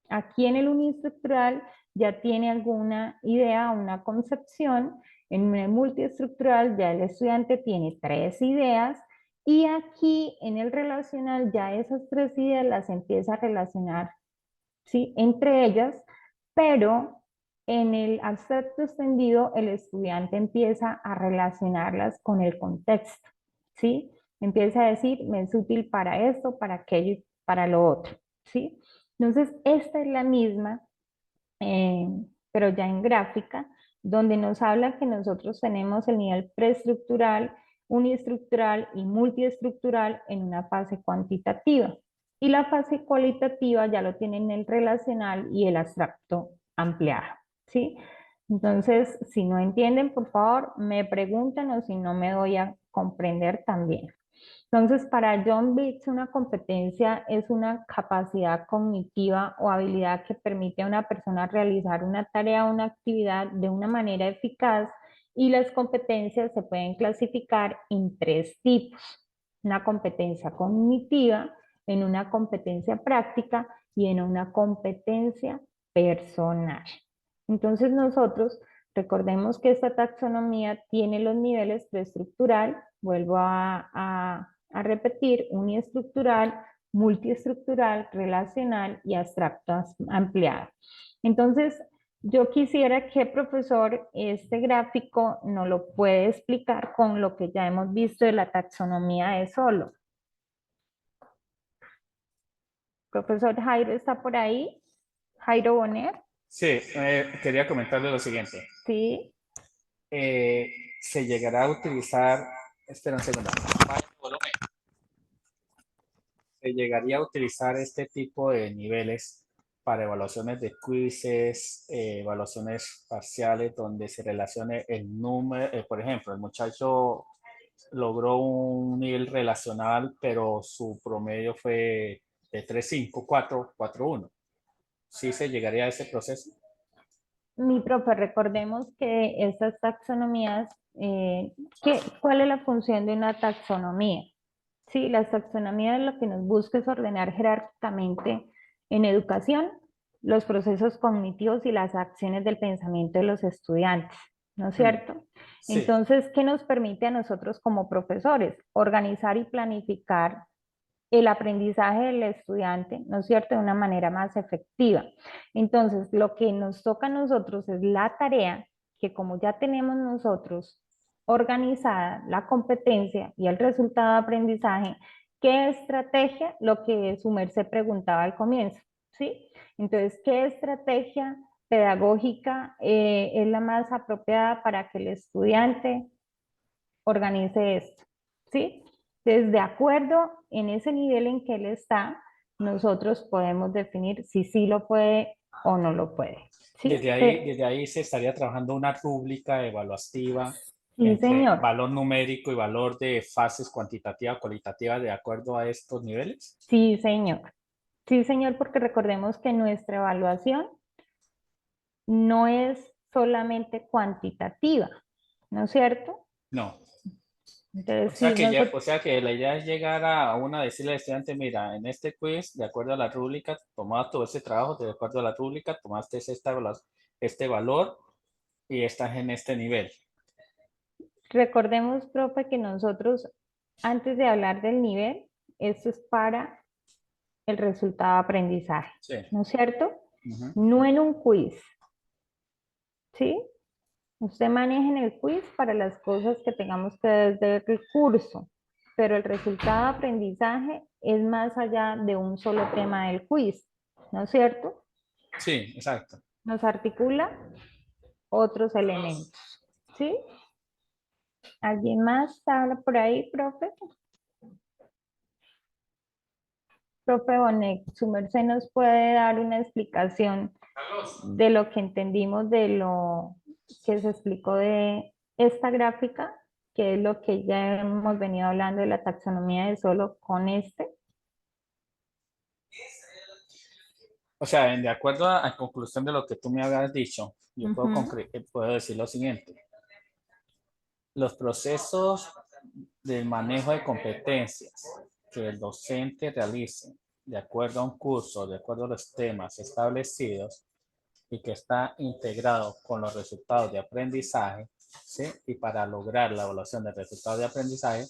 Aquí en el uniestructural ya tiene alguna idea, una concepción. En el multiestructural ya el estudiante tiene 3 ideas y aquí en el relacional ya esas 3 ideas las empieza a relacionar, ¿sí? Entre ellas, pero en el abstracto extendido el estudiante empieza a relacionarlas con el contexto, ¿sí? Empieza a decir, me es útil para esto, para aquello y para lo otro, ¿sí? Entonces, esta es la misma, pero ya en gráfica, donde nos habla que nosotros tenemos el nivel preestructural, uniestructural y multiestructural en una fase cuantitativa. Y la fase cualitativa ya lo tienen el relacional y el abstracto ampliado, ¿sí? Entonces, si no entienden, por favor, me preguntan o si no me doy a comprender también. Entonces, para John Biggs, una competencia es una capacidad cognitiva o habilidad que permite a una persona realizar una tarea o una actividad de una manera eficaz y las competencias se pueden clasificar en 3 tipos. Una competencia cognitiva, en una competencia práctica y en una competencia personal. Entonces nosotros recordemos que esta taxonomía tiene los niveles preestructural, vuelvo a repetir, uniestructural, multiestructural, relacional y abstracto ampliado. Entonces, yo quisiera que, profesor, este gráfico nos lo puede explicar con lo que ya hemos visto de la taxonomía de Solo. Profesor Jairo, ¿está por ahí? Jairo Bonet,
Sí, quería comentarle lo siguiente.
sí.
Se llegará a utilizar, espera un segundo, baja el volumen. Se llegaría a utilizar este tipo de niveles para evaluaciones de quizzes, evaluaciones parciales, donde se relacione el número, por ejemplo, el muchacho logró un nivel relacional, pero su promedio fue de 3.5, 4, 4.1. ¿Sí se llegaría a ese proceso?
Mi profe, recordemos que estas taxonomías, ¿cuál es la función de una taxonomía? Sí, las taxonomías lo que nos busca es ordenar jerárquicamente en educación los procesos cognitivos y las acciones del pensamiento de los estudiantes, ¿no es cierto?
Sí.
Entonces, ¿qué nos permite a nosotros como profesores? Organizar y planificar el aprendizaje del estudiante, ¿no es cierto?, de una manera más efectiva. Entonces, lo que nos toca a nosotros es la tarea que, como ya tenemos nosotros organizada la competencia y el resultado de aprendizaje, ¿qué estrategia? Lo que su merced preguntaba al comienzo, ¿sí? Entonces, ¿qué estrategia pedagógica es la más apropiada para que el estudiante organice esto? ¿Sí? Entonces, de acuerdo en ese nivel en que él está, nosotros podemos definir si sí lo puede o no lo puede. ¿Sí?
Desde ahí se estaría trabajando una rúbrica evaluativa
Sí,
entre
señor.
valor numérico y valor de fases cuantitativa o cualitativa de acuerdo a estos niveles.
Sí, señor. Sí, señor, porque recordemos que nuestra evaluación no es solamente cuantitativa, ¿no es cierto?
No.
Entonces, sí,
O sea que la idea es llegar a una, decirle al estudiante, mira, en este quiz, de acuerdo a la rúbrica, tomaste todo ese trabajo, de acuerdo a la rúbrica, tomaste este valor y estás en este nivel.
recordemos, profe, que nosotros, antes de hablar del nivel, esto es para el resultado de aprendizaje,
Sí.
¿no es cierto?
Ujú.
No en un quiz, ¿sí? Usted maneja en el quiz para las cosas que tengamos que desde el curso, pero el resultado de aprendizaje es más allá de un solo tema del quiz, ¿no es cierto?
Sí, exacto.
Nos articula otros elementos, ¿sí? ¿Alguien más habla por ahí, profe? Profe Bonet, su merced nos puede dar una explicación de lo que entendimos de lo que se explicó de esta gráfica, que es lo que ya hemos venido hablando de la taxonomía de Solo con este.
O sea, de acuerdo a conclusión de lo que tú me habías dicho, yo
Ujú.
puedo decir lo siguiente. Los procesos del manejo de competencias que el docente realice de acuerdo a un curso, de acuerdo a los temas establecidos y que está integrado con los resultados de aprendizaje, ¿sí? Y para lograr la evaluación del resultado de aprendizaje,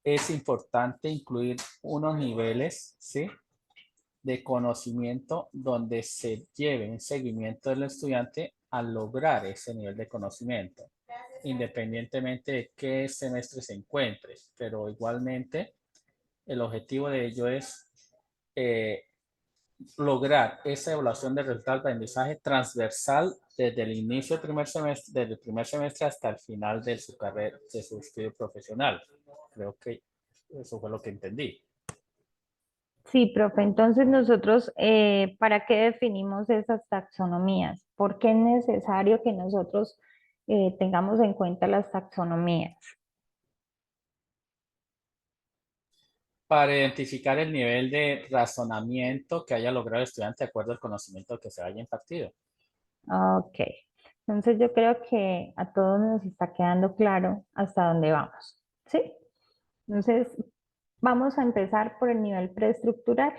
es importante incluir unos niveles, ¿sí?, de conocimiento donde se lleve un seguimiento del estudiante al lograr ese nivel de conocimiento, independientemente de qué semestre se encuentre, pero igualmente el objetivo de ello es eh, lograr esa evaluación de resultado de aprendizaje transversal desde el inicio del primer semestre, desde el primer semestre hasta el final de su carrera, de su estudio profesional. Creo que eso fue lo que entendí.
Sí, profe, entonces nosotros, ¿para qué definimos esas taxonomías? ¿Por qué es necesario que nosotros tengamos en cuenta las taxonomías?
Para identificar el nivel de razonamiento que haya logrado el estudiante de acuerdo al conocimiento que se haya impartido.
Ok, entonces yo creo que a todos nos está quedando claro hasta dónde vamos, ¿sí? Entonces, vamos a empezar por el nivel preestructural.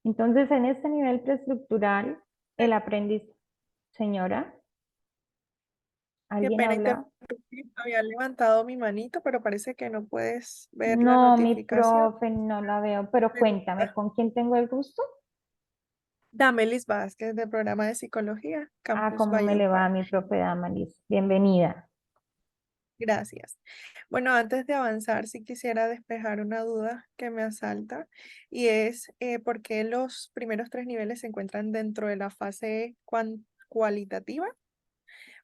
Entonces, en este nivel preestructural, el aprendiz, señora,
Qué
¿Alguien
pena
habla?
interrumpir. Había levantado mi manito, pero parece que no puedes ver la
No, mi
notificación.
profe, no la veo, pero cuéntame,
Pregunta.
¿con quién tengo el gusto?
Damelis Vázquez, del programa de psicología,
Ah,
Campus
¿cómo me le va a
Valledupar.
mi profe Damalis? Bienvenida.
Gracias. Bueno, antes de avanzar, sí quisiera despejar una duda que me asalta y es por qué los primeros tres niveles se encuentran dentro de la fase cualitativa.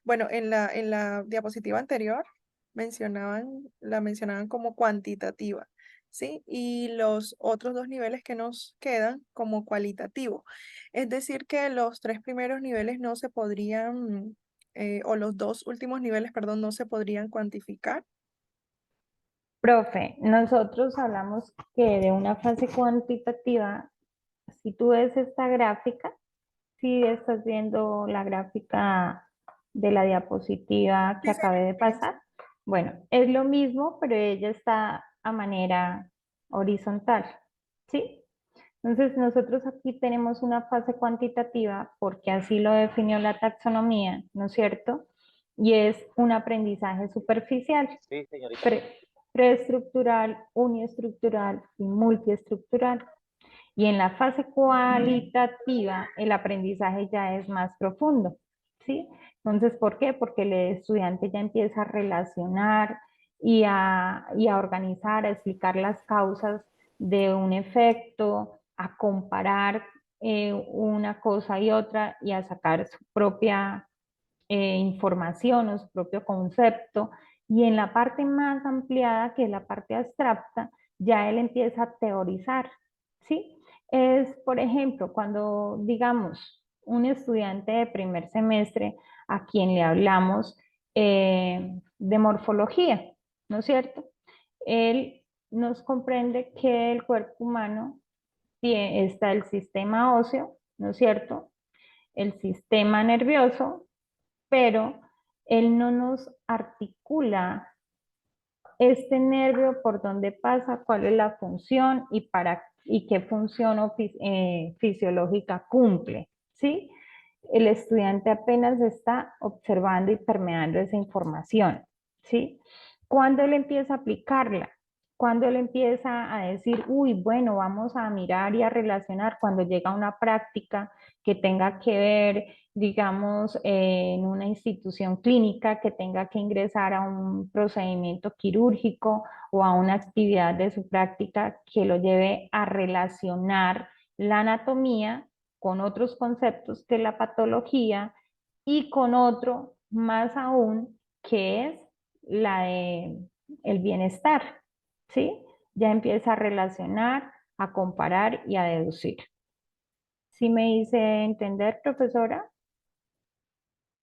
Bueno, en la diapositiva anterior la mencionaban como cuantitativa, ¿sí? Y los otros dos niveles que nos quedan como cualitativo. Es decir, que los tres primeros niveles no se podrían, o los dos últimos niveles, perdón, no se podrían cuantificar.
Profe, nosotros hablamos que de una fase cuantitativa, si tú ves esta gráfica, si estás viendo la gráfica de la diapositiva que
Sí,
acabé de
señora.
pasar, bueno, es lo mismo, pero ella está a manera horizontal, ¿sí? Entonces, nosotros aquí tenemos una fase cuantitativa porque así lo definió la taxonomía, ¿no es cierto? Y es un aprendizaje superficial,
Sí, señorita.
preestructural, uniestructural y multiestructural. Y en la fase cualitativa, el aprendizaje ya es más profundo, ¿sí? Entonces, ¿por qué? Porque el estudiante ya empieza a relacionar y a organizar, a explicar las causas de un efecto, a comparar una cosa y otra y a sacar su propia información o su propio concepto. Y en la parte más ampliada, que es la parte abstracta, ya él empieza a teorizar, ¿sí? Es, por ejemplo, cuando, digamos, un estudiante de primer semestre a quien le hablamos de morfología, ¿no es cierto? Él nos comprende que el cuerpo humano está el sistema óseo, ¿no es cierto? El sistema nervioso, pero él no nos articula este nervio por dónde pasa, cuál es la función y qué función fisiológica cumple, ¿sí? El estudiante apenas está observando y permeando esa información, ¿sí? Cuando él empieza a aplicarla, cuando él empieza a decir, uy, bueno, vamos a mirar y a relacionar cuando llega una práctica que tenga que ver, digamos, en una institución clínica, que tenga que ingresar a un procedimiento quirúrgico o a una actividad de su práctica que lo lleve a relacionar la anatomía con otros conceptos que la patología y con otro más aún que es la de el bienestar, ¿sí? Ya empieza a relacionar, a comparar y a deducir. ¿Sí me hice entender, profesora?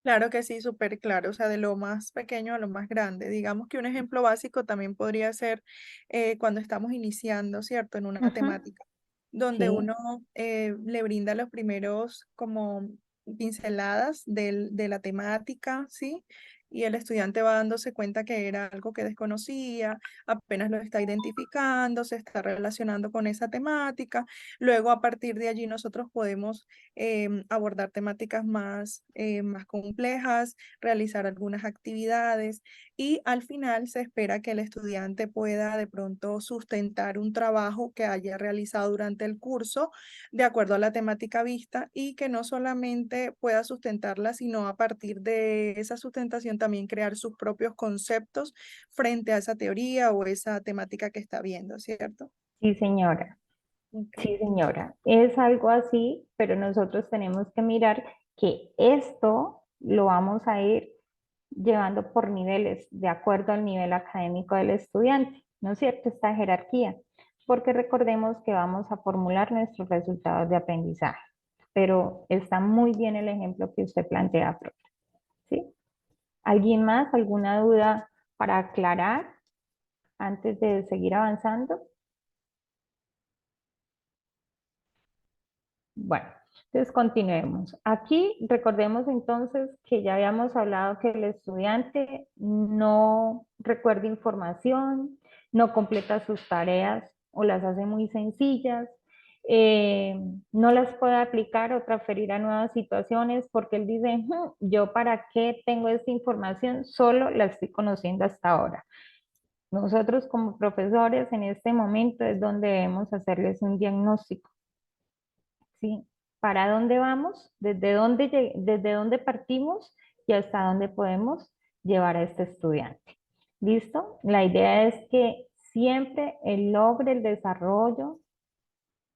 Claro que sí, súper claro, o sea, de lo más pequeño a lo más grande. Digamos que un ejemplo básico también podría ser cuando estamos iniciando, ¿cierto? En una
Ujú.
temática, donde
Sí,
uno le brinda los primeros como pinceladas de la temática, ¿sí? Y el estudiante va dándose cuenta que era algo que desconocía, apenas lo está identificando, se está relacionando con esa temática. Luego, a partir de allí, nosotros podemos abordar temáticas más complejas, realizar algunas actividades y al final se espera que el estudiante pueda de pronto sustentar un trabajo que haya realizado durante el curso de acuerdo a la temática vista y que no solamente pueda sustentarla, sino a partir de esa sustentación también crear sus propios conceptos frente a esa teoría o esa temática que está viendo, ¿cierto?
sí, señora.
Ok.
Sí, señora. Es algo así, pero nosotros tenemos que mirar que esto lo vamos a ir llevando por niveles, de acuerdo al nivel académico del estudiante, ¿no es cierto? Esta jerarquía, porque recordemos que vamos a formular nuestros resultados de aprendizaje, pero está muy bien el ejemplo que usted plantea, profe, ¿sí? ¿Alguien más? ¿Alguna duda para aclarar antes de seguir avanzando? Bueno, entonces continuemos. Aquí recordemos entonces que ya habíamos hablado que el estudiante no recuerda información, no completa sus tareas o las hace muy sencillas, no las puede aplicar o transferir a nuevas situaciones porque él dice, yo para qué tengo esta información, solo la estoy conociendo hasta ahora. Nosotros como profesores en este momento es donde debemos hacerles un diagnóstico, ¿sí? ¿Para dónde vamos? Desde dónde partimos y hasta dónde podemos llevar a este estudiante? ¿Listo? La idea es que siempre él logre el desarrollo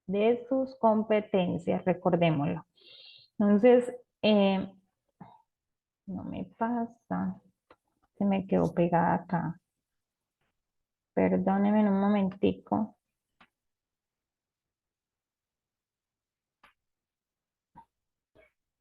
de sus competencias, recordémoslo. Entonces, no me pasa, se me quedó pegada acá. Perdónenme un momentico.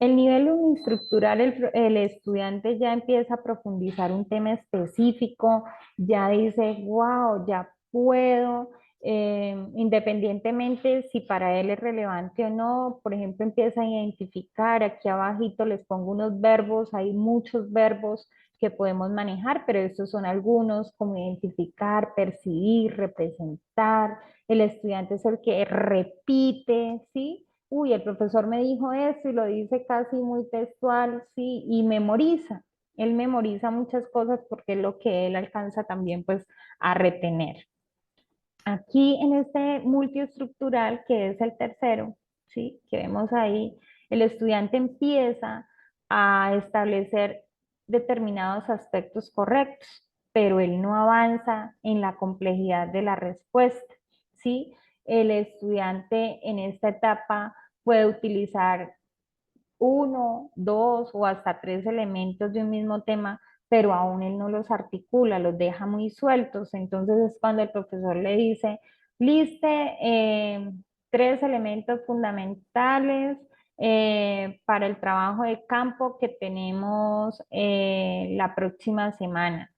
El nivel uniestructural, el estudiante ya empieza a profundizar un tema específico, ya dice, wow, ya puedo, independientemente si para él es relevante o no, por ejemplo, empieza a identificar, aquí abajito les pongo unos verbos, hay muchos verbos que podemos manejar, pero estos son algunos, como identificar, percibir, representar, el estudiante es el que repite, ¿sí? Uy, el profesor me dijo esto y lo dice casi muy textual, sí, y memoriza. Él memoriza muchas cosas porque es lo que él alcanza también pues a retener. Aquí en este multiestructural, que es el tercero, sí, que vemos ahí, el estudiante empieza a establecer determinados aspectos correctos, pero él no avanza en la complejidad de la respuesta, ¿sí? El estudiante en esta etapa puede utilizar uno, dos o hasta tres elementos de un mismo tema, pero aún él no los articula, los deja muy sueltos. Entonces es cuando el profesor le dice, liste tres elementos fundamentales para el trabajo de campo que tenemos la próxima semana,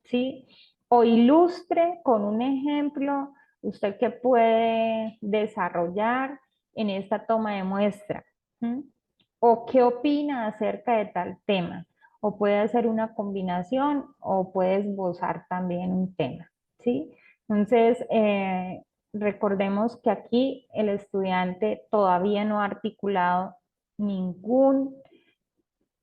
¿sí? O ilustre con un ejemplo usted que puede desarrollar en esta toma de muestra. ¿Mm? ¿O qué opina acerca de tal tema? O puede hacer una combinación o puede esbozar también un tema, ¿sí? Entonces, recordemos que aquí el estudiante todavía no ha articulado ninguno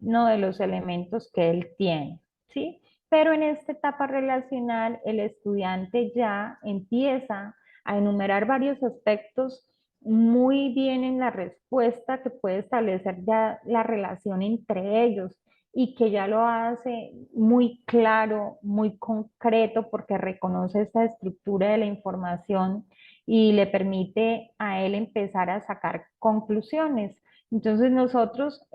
de los elementos que él tiene, ¿sí? Pero en esta etapa relacional, el estudiante ya empieza a enumerar varios aspectos muy bien en la respuesta que puede establecer ya la relación entre ellos y que ya lo hace muy claro, muy concreto porque reconoce esta estructura de la información y le permite a él empezar a sacar conclusiones. Entonces nosotros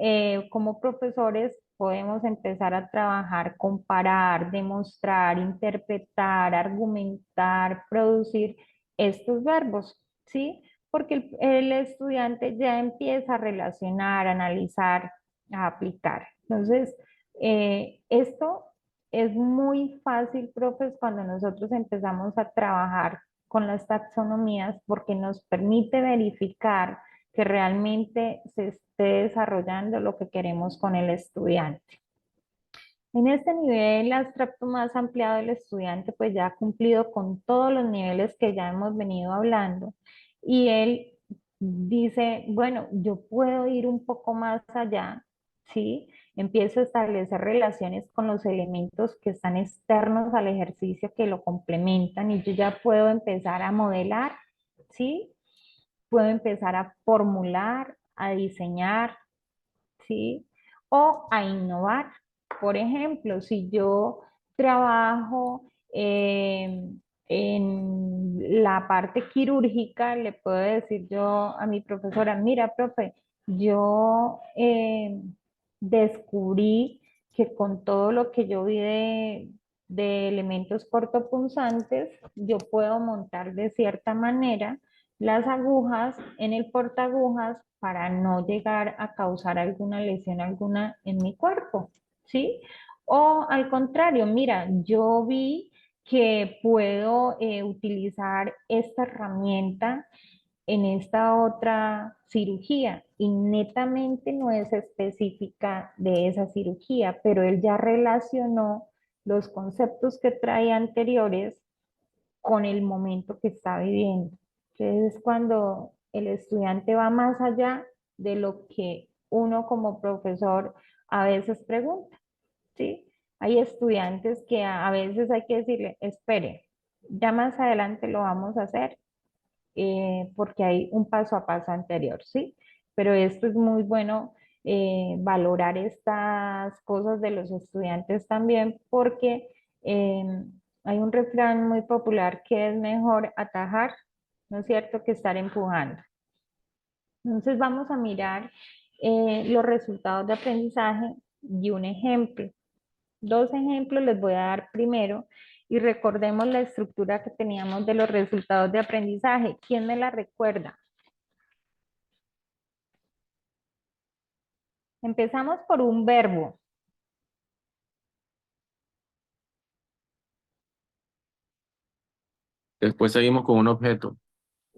como profesores podemos empezar a trabajar, comparar, demostrar, interpretar, argumentar, producir estos verbos, ¿sí? Porque el estudiante ya empieza a relacionar, a analizar, a aplicar. Entonces, esto es muy fácil, profes, cuando nosotros empezamos a trabajar con las taxonomías porque nos permite verificar que realmente se esté desarrollando lo que queremos con el estudiante. En este nivel abstracto más ampliado, el estudiante pues ya ha cumplido con todos los niveles que ya hemos venido hablando y él dice, bueno, yo puedo ir un poco más allá, ¿sí? Empiezo a establecer relaciones con los elementos que están externos al ejercicio que lo complementan y yo ya puedo empezar a modelar, ¿sí? Puedo empezar a formular, a diseñar, ¿sí? O a innovar. Por ejemplo, si yo trabajo en la parte quirúrgica, le puedo decir yo a mi profesora, mira, profe, yo descubrí que con todo lo que yo vi de elementos cortopunzantes, yo puedo montar de cierta manera las agujas en el portaagujas para no llegar a causar alguna lesión alguna en mi cuerpo, ¿sí? O al contrario, mira, yo vi que puedo utilizar esta herramienta en esta otra cirugía y netamente no es específica de esa cirugía, pero él ya relacionó los conceptos que trae anteriores con el momento que está viviendo. Entonces es cuando el estudiante va más allá de lo que uno como profesor a veces pregunta, ¿sí? Hay estudiantes que a veces hay que decirle, espere, ya más adelante lo vamos a hacer porque hay un paso a paso anterior, ¿sí? Pero esto es muy bueno valorar estas cosas de los estudiantes también porque eh, hay un refrán muy popular que es mejor atajar, ¿no es cierto?, que estar empujando. Entonces vamos a mirar los resultados de aprendizaje y un ejemplo. Dos ejemplos les voy a dar primero y recordemos la estructura que teníamos de los resultados de aprendizaje. ¿Quién me la recuerda? Empezamos por un verbo.
Después seguimos con un objeto.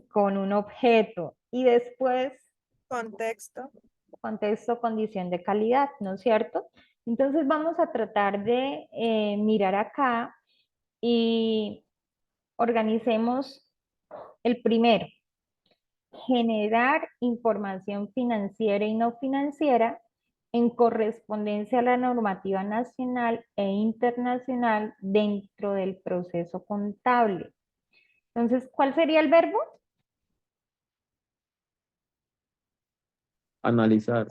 Con un objeto y después
Contexto.
contexto, condición de calidad, ¿no es cierto? Entonces vamos a tratar de mirar acá y organicemos el primero. Generar información financiera y no financiera en correspondencia a la normativa nacional e internacional dentro del proceso contable. Entonces, ¿cuál sería el verbo?
Analizar.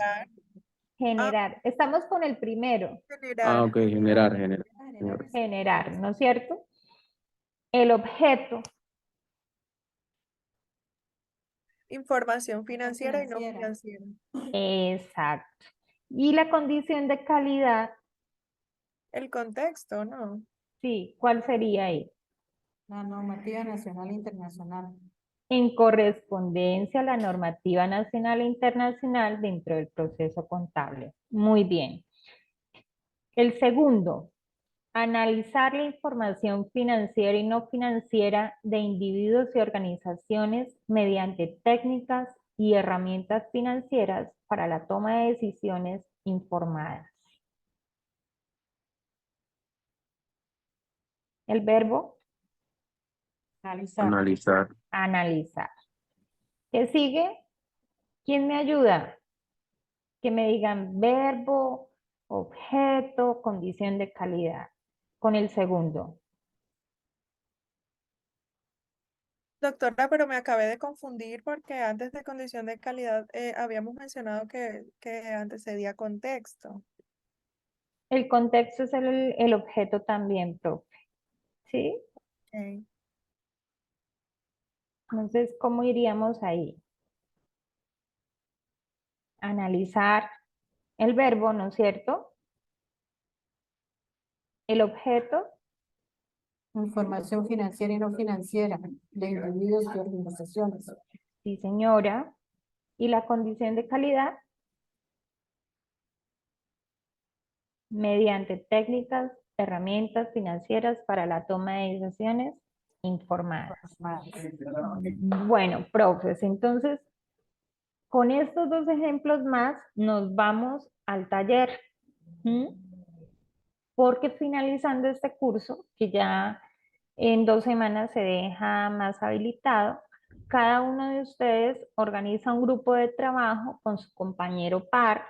Generar. Estamos con el primero,
Ah,
Generar.
ok, generar.
generar, ¿no es cierto? El objeto,
Información financiera y no
financiera.
financiera.
exacto. Y la condición de calidad,
El contexto, ¿no?
sí, ¿cuál sería ahí?
La normativa nacional e internacional.
En correspondencia a la normativa nacional e internacional dentro del proceso contable. Muy bien. El segundo, analizar la información financiera y no financiera de individuos y organizaciones mediante técnicas y herramientas financieras para la toma de decisiones informadas. El verbo
Analizar.
analizar. ¿Qué sigue? ¿Quién me ayuda? Que me digan verbo, objeto, condición de calidad. Con el segundo.
Doctora, pero me acabé de confundir porque antes de condición de calidad habíamos mencionado que antecedía contexto.
El contexto es el objeto también, profe. ¿Sí?
Ok.
Entonces, ¿cómo iríamos ahí? Analizar el verbo, ¿no es cierto? El objeto,
Información financiera y no financiera de individuos y organizaciones.
sí señora. Y la condición de calidad, mediante técnicas, herramientas financieras para la toma de decisiones informadas. Bueno, profes, entonces, con estos dos ejemplos más, nos vamos al taller. ¿Mm? Porque finalizando este curso, que ya en 2 semanas se deja más habilitado, cada uno de ustedes organiza un grupo de trabajo con su compañero par,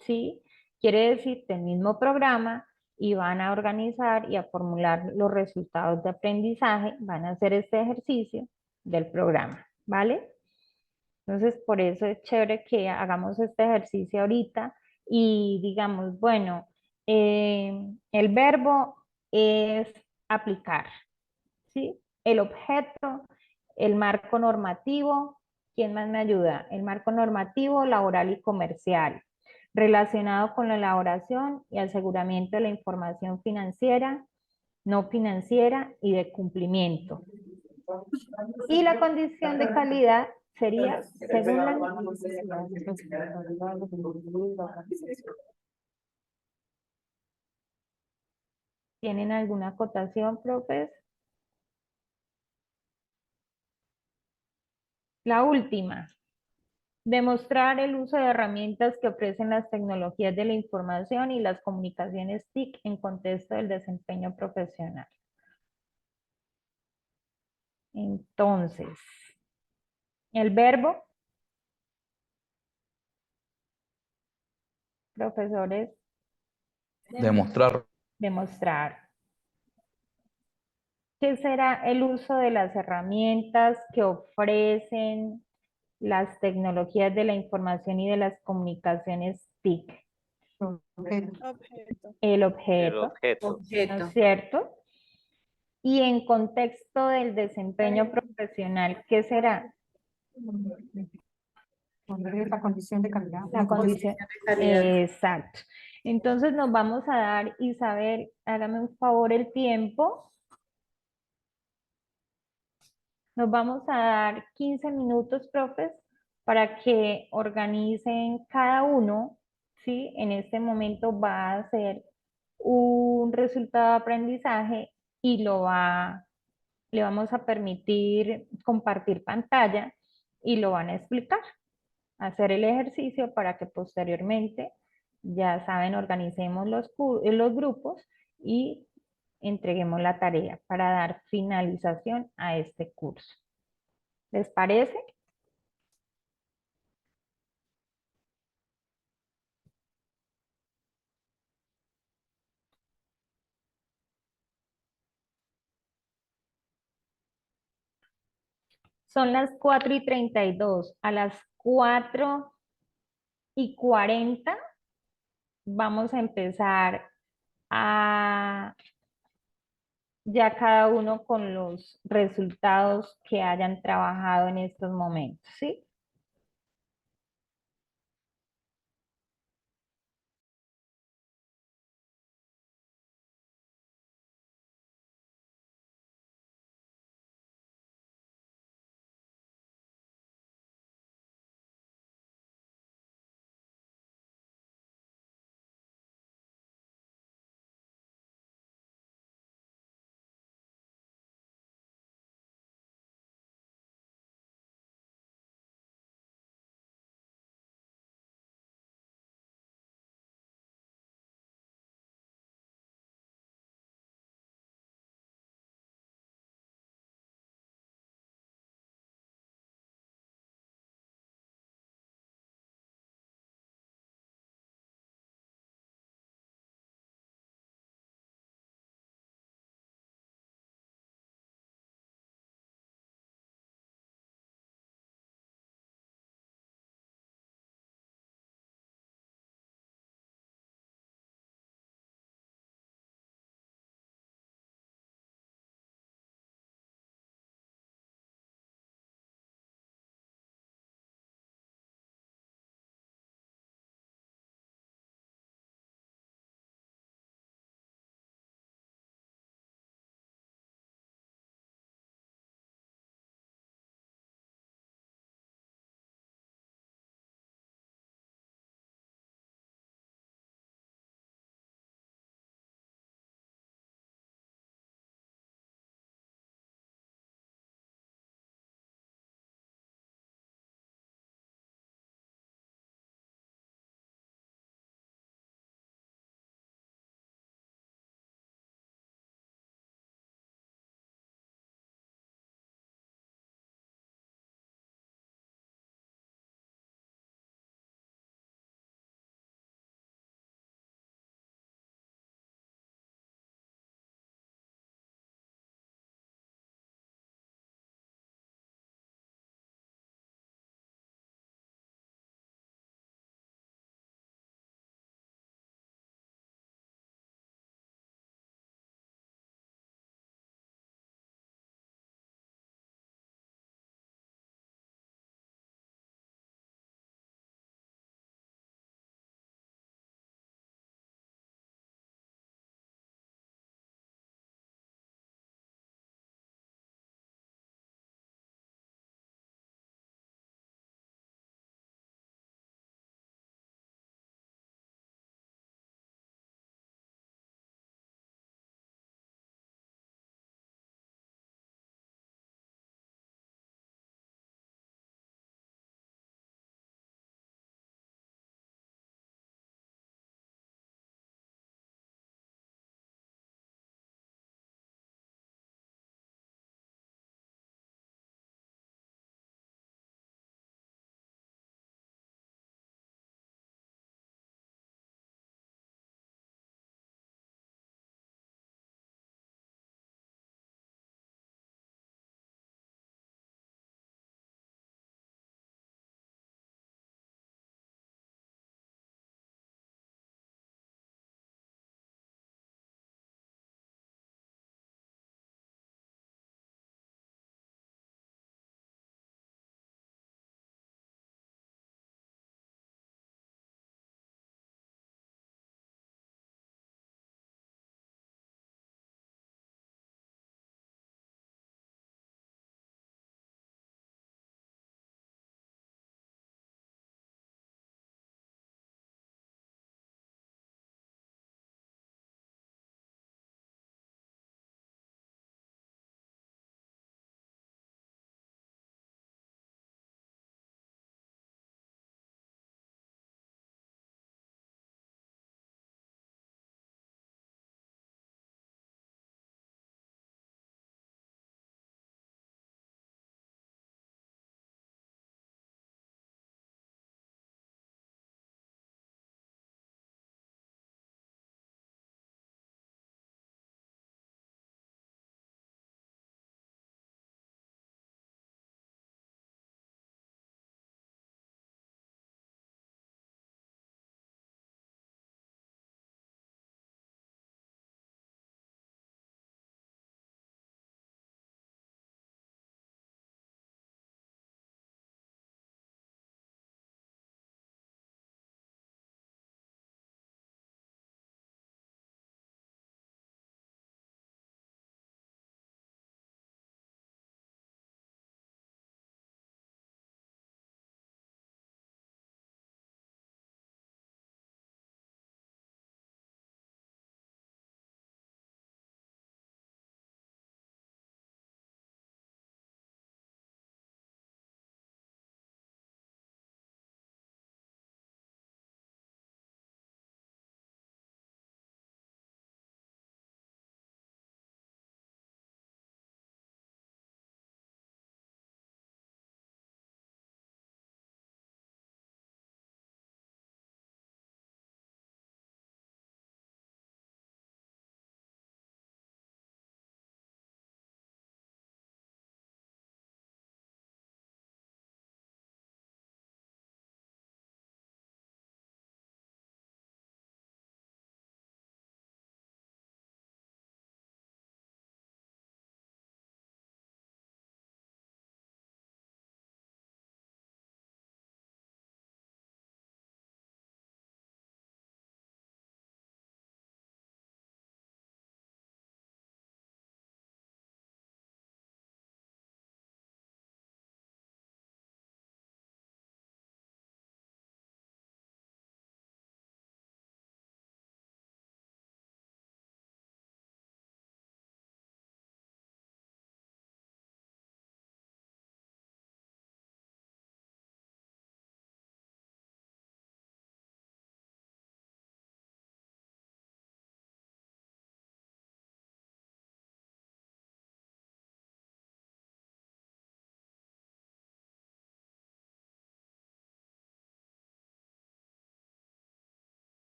¿sí? Quiere decir, del mismo programa y van a organizar y a formular los resultados de aprendizaje, van a hacer este ejercicio del programa, ¿vale? Entonces, por eso es chévere que hagamos este ejercicio ahorita y digamos, bueno, el verbo es aplicar, ¿sí? El objeto, el marco normativo, ¿quién más me ayuda? El marco normativo laboral y comercial, relacionado con la elaboración y aseguramiento de la información financiera, no financiera y de cumplimiento. Y la condición de calidad sería según la ¿Tienen alguna acotación, profes? La última. Demostrar el uso de herramientas que ofrecen las tecnologías de la información y las comunicaciones TIC en contexto del desempeño profesional. Entonces, el verbo profesores,
Demostrar.
demostrar. ¿Qué será el uso de las herramientas que ofrecen las tecnologías de la información y de las comunicaciones TIC?
Objeto.
El
El
objeto,
objeto.
¿no es cierto? Y en contexto del desempeño profesional, ¿qué será?
La condición de calidad.
La condición. Exacto. Entonces nos vamos a dar, Isabel, hágame un favor el tiempo. Nos vamos a dar 15 minutos, profes, para que organicen cada uno, ¿sí? En este momento va a hacer un resultado de aprendizaje y le vamos a permitir compartir pantalla y lo van a explicar, hacer el ejercicio para que posteriormente, ya saben, organicemos los grupos y entreguemos la tarea para dar finalización a este curso. ¿Les parece? Son las 4:32. A las 4:40 vamos a empezar a ya cada uno con los resultados que hayan trabajado en estos momentos, ¿sí?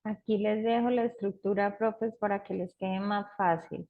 Aquí les dejo la estructura, profes, para que les quede más fácil.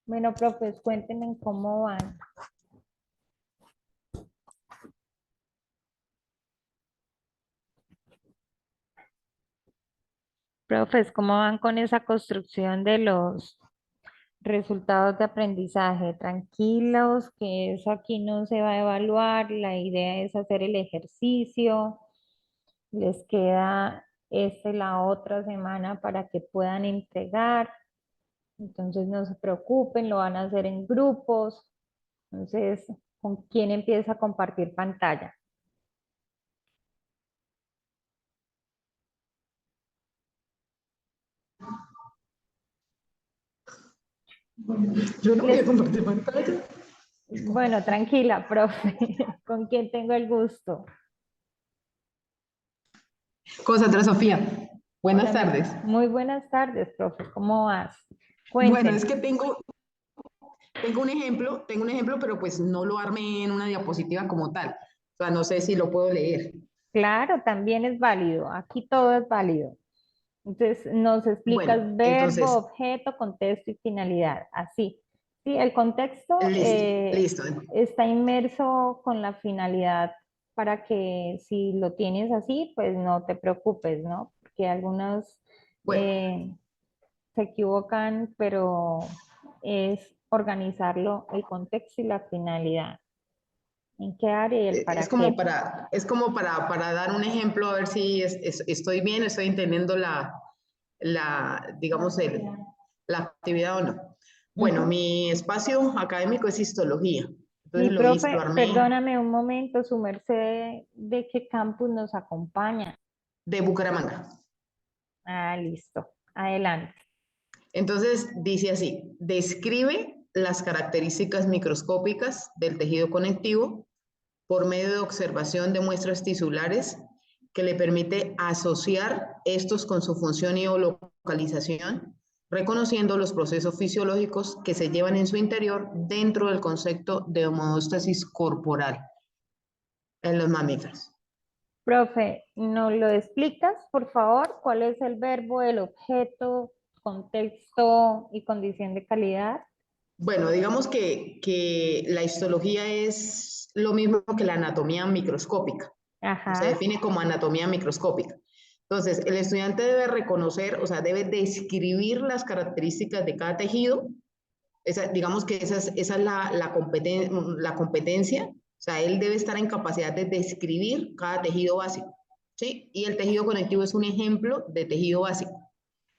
Bueno, profes, cuéntenme cómo van. Profes, ¿cómo van con esa construcción de los resultados de aprendizaje? Tranquilos, que eso aquí no se va a evaluar. La idea es hacer el ejercicio. Les queda la otra semana para que puedan entregar. Entonces no se preocupen, lo van a hacer en grupos. Entonces, ¿con quién empieza a compartir pantalla?
Yo no voy
Les-
a compartir pantalla.
Bueno, tranquila, profe. ¿Con quién tengo el gusto?
Con Sandra Sofía. Buenas
Hola,
tardes.
muy buenas tardes, profe. ¿Cómo vas?
Bueno, es
Cuéntenos.
que tengo un ejemplo, pero pues no lo armé en una diapositiva como tal. O sea, no sé si lo puedo leer.
Claro, también es válido. Aquí todo es válido. Entonces, nos explicas
Bueno,
verbo,
entonces,
objeto, contexto y finalidad. Así. Sí, el contexto
listo, listo.
está inmerso con la finalidad para que si lo tienes así, pues no te preocupes, ¿no? Porque algunos
Bueno,
se equivocan, pero es organizarlo, el contexto y la finalidad. ¿En qué área y el para qué?
para dar un ejemplo, a ver si estoy bien, estoy entendiendo digamos, la actividad o no. Bueno,
Ujú.
mi espacio académico es histología.
Mi
Entonces lo
profe,
armé
perdóname un momento, su merced, ¿de qué campus nos acompaña?
de Bucaramanga.
Ah, listo. Adelante.
Entonces dice así, describe las características microscópicas del tejido conectivo por medio de observación de muestras tisulares que le permite asociar estos con su función y o localización, reconociendo los procesos fisiológicos que se llevan en su interior dentro del concepto de homeostasis corporal en los mamíferos.
Profe, ¿nos lo explicas, por favor? ¿Cuál es el verbo, el objeto, contexto y condición de calidad?
Bueno, digamos que la histología es lo mismo que la anatomía microscópica. Se
Ajá.
define como anatomía microscópica. Entonces, el estudiante debe reconocer, o sea, debe describir las características de cada tejido. Digamos que esa es la competencia. O sea, él debe estar en capacidad de describir cada tejido básico. ¿Sí? Y el tejido conectivo es un ejemplo de tejido básico.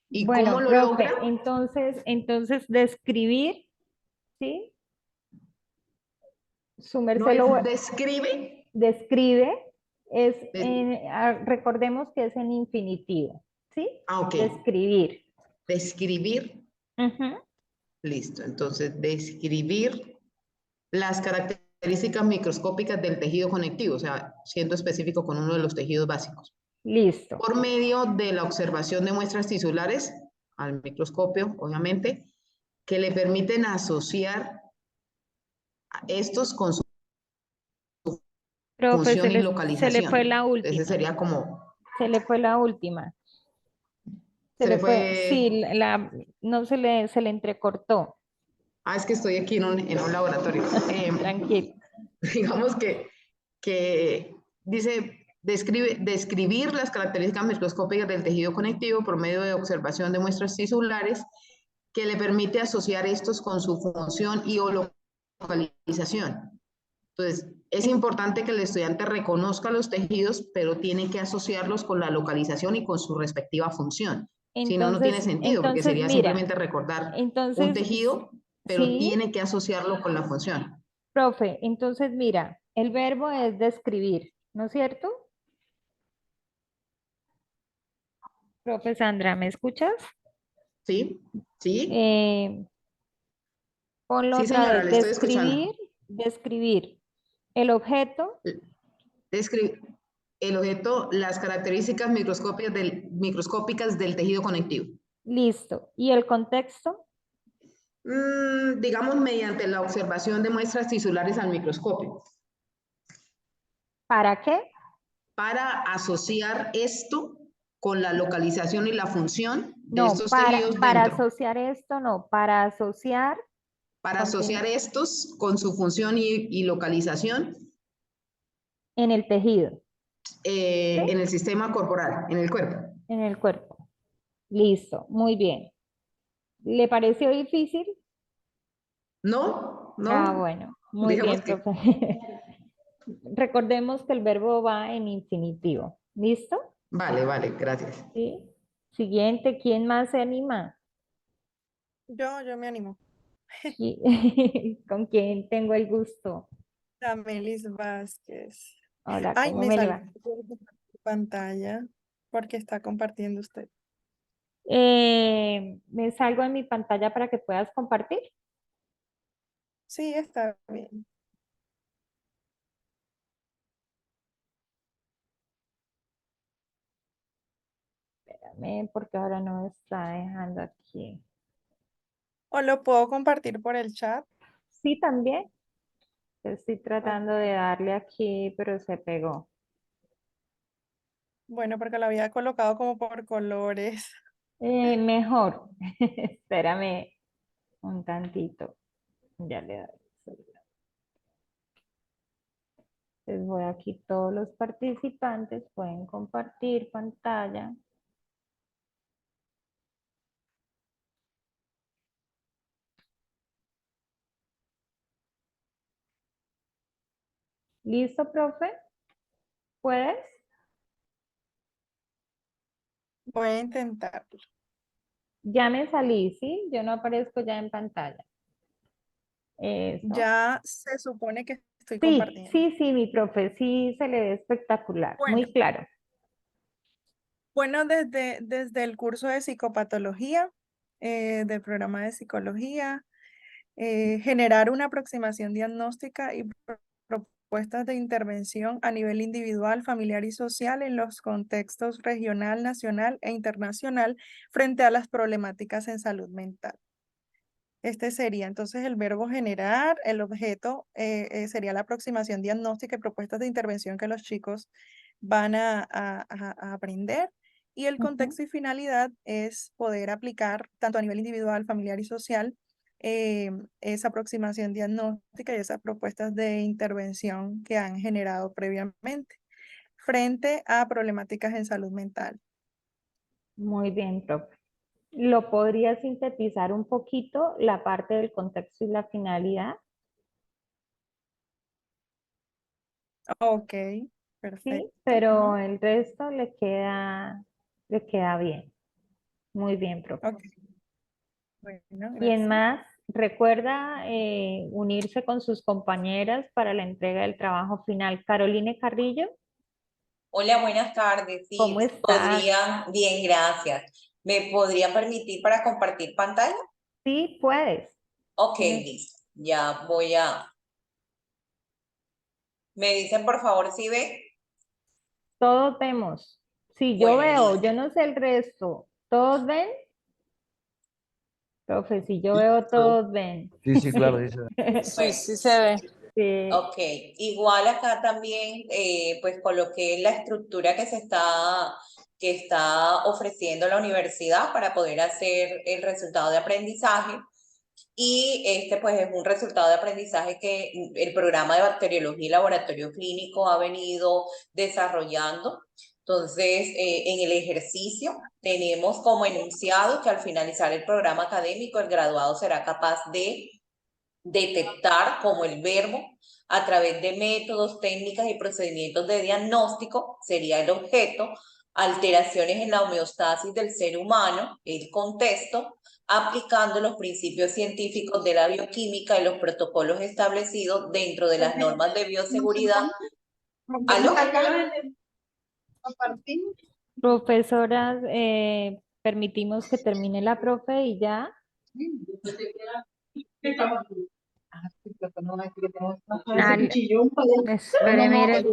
¿Y cómo
Bueno,
lo logra?
profe, entonces describir, ¿sí? Su
No
merced
es
lo
describe,
describe,
des-
recordemos que es en infinitivo, ¿sí?
ok,
Describir.
describir,
Ujú.
listo. Entonces, describir las características características microscópicas del tejido conectivo, o sea, siendo específico con uno de los tejidos básicos,
Listo.
por medio de la observación de muestras tisulares al microscopio, obviamente, que le permiten asociar a estos con su
Profe,
función y
se le fue
localización.
la
Ese
última.
sería como,
Se le fue la última.
se le
Sí,
fue,
no se le entrecortó.
es que estoy aquí en un laboratorio.
Tranquilo.
Digamos que dice, describir las características microscópicas del tejido conectivo por medio de observación de muestras tisulares que le permite asociar estos con su función y o localización. Entonces, es importante que el estudiante reconozca los tejidos, pero tiene que asociarlos con la localización y con su respectiva función. Si no, no tiene sentido, porque sería
Mira,
simplemente recordar un
entonces,
tejido, pero
sí,
tiene que asociarlo con la función.
profe, entonces mira, el verbo es describir, ¿no es cierto? Profe Sandra, ¿me escuchas?
¿Sí? ¿Sí?
Eh, Ponlo
Sí,
otra
señora,
vez,
le estoy escuchando.
describir. El objeto,
Describe el objeto, las características microscópicas del tejido conectivo.
listo. ¿Y el contexto?
Digamos, mediante la observación de muestras tisulares al microscopio,
¿Para qué?
para asociar esto con la localización y la función de
No,
estos tejidos
para
dentro,
asociar esto, no, para asociar,
para
continúa,
asociar estos con su función y localización
en el tejido, ¿sí?
en el sistema corporal, en el cuerpo.
En el cuerpo. Listo, muy bien. ¿Le pareció difícil?
No,
Ah,
no,
bueno, muy
digamos
bien,
que,
profe. Recordemos que el verbo va en infinitivo. ¿Listo?
vale, vale, gracias.
Sí. Siguiente, ¿quién más se anima?
Yo me animo.
¿Con quién tengo el gusto?
Damelis Vázquez.
Hola,
Ay,
¿cómo
me
me le
salió
va?
pantalla porque está compartiendo usted.
Me salgo en mi pantalla para que puedas compartir.
Sí, está bien.
Espérame, porque ahora no me está dejando aquí.
O lo puedo compartir por el chat.
Sí, también. Estoy
Ok.
tratando de darle aquí, pero se pegó.
Bueno, porque lo había colocado como por colores.
Mejor. Espérame un tantito. Ya le doy. Entonces voy aquí, todos los participantes pueden compartir pantalla. ¿Listo, profe? ¿Puedes?
Voy a intentarlo.
Ya me salí, ¿sí? Yo no aparezco ya en pantalla. Eso.
Ya se supone que estoy
Sí,
compartiendo.
sí, sí, mi profe, sí se le ve espectacular,
Bueno,
muy claro.
bueno, desde el curso de psicopatología, del programa de psicología, generar una aproximación diagnóstica y propuestas de intervención a nivel individual, familiar y social en los contextos regional, nacional e internacional frente a las problemáticas en salud mental. Este sería entonces el verbo generar, el objeto sería la aproximación diagnóstica y propuestas de intervención que los chicos van a aprender. Y el
Ujú.
contexto y finalidad es poder aplicar tanto a nivel individual, familiar y social esa aproximación diagnóstica y esas propuestas de intervención que han generado previamente frente a problemáticas en salud mental.
Muy bien, profe. ¿Lo podría sintetizar un poquito la parte del contexto y la finalidad?
Ok,
Sí,
perfecto.
pero el resto le queda bien. Muy bien, profe.
Ok, bueno,
¿Quién
gracias.
más? Recuerda unirse con sus compañeras para la entrega del trabajo final. Caroline Carrillo,
Hola, buenas tardes.
¿cómo
Sí,
estás?
bien, gracias. ¿Me podría permitir para compartir pantalla?
Sí, puedes.
Ok,
Tienes-
listo. Ya voy a Me dicen por favor si ven.
Todos vemos. Sí, yo
Bueno,
veo,
listo.
yo no sé el resto. ¿Todos ven? Profe, si yo veo, todos ven.
Sí, sí, claro, sí se ve.
Bueno,
Sí se ve.
Sí.
ok, igual acá también pues coloqué la estructura que está ofreciendo la universidad para poder hacer el resultado de aprendizaje. Y este pues es un resultado de aprendizaje que el programa de bacteriología y laboratorio clínico ha venido desarrollando. Entonces, en el ejercicio tenemos como enunciado que al finalizar el programa académico, el graduado será capaz de detectar como el verbo a través de métodos, técnicas y procedimientos de diagnóstico, sería el objeto, alteraciones en la homeostasis del ser humano, el contexto, aplicando los principios científicos de la bioquímica y los protocolos establecidos dentro de las normas de bioseguridad. ¿Aló?
Profesoras, permitimos que termine la profe y ya. Espere, mire.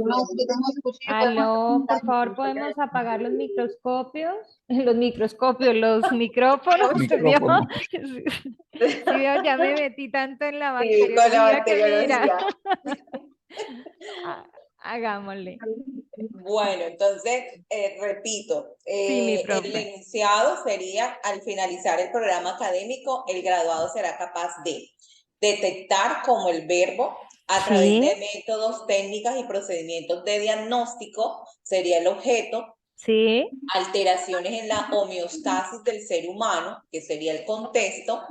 Aló, por favor, ¿podemos apagar los microscopios? Los microscopios, los micrófonos. ¿Sí vio?
Micrófono.
Sí vio, ya me metí tanto en la
Sí, con la
bacteriología que mira.
bacteriología.
Hagámosle.
Bueno, entonces, repito,
Sí, mi
el
profe.
enunciado sería, al finalizar el programa académico, el graduado será capaz de detectar como el verbo a través
Sí,
de métodos, técnicas y procedimientos de diagnóstico, sería el objeto,
sí.
alteraciones en la homeostasis del ser humano, que sería el contexto,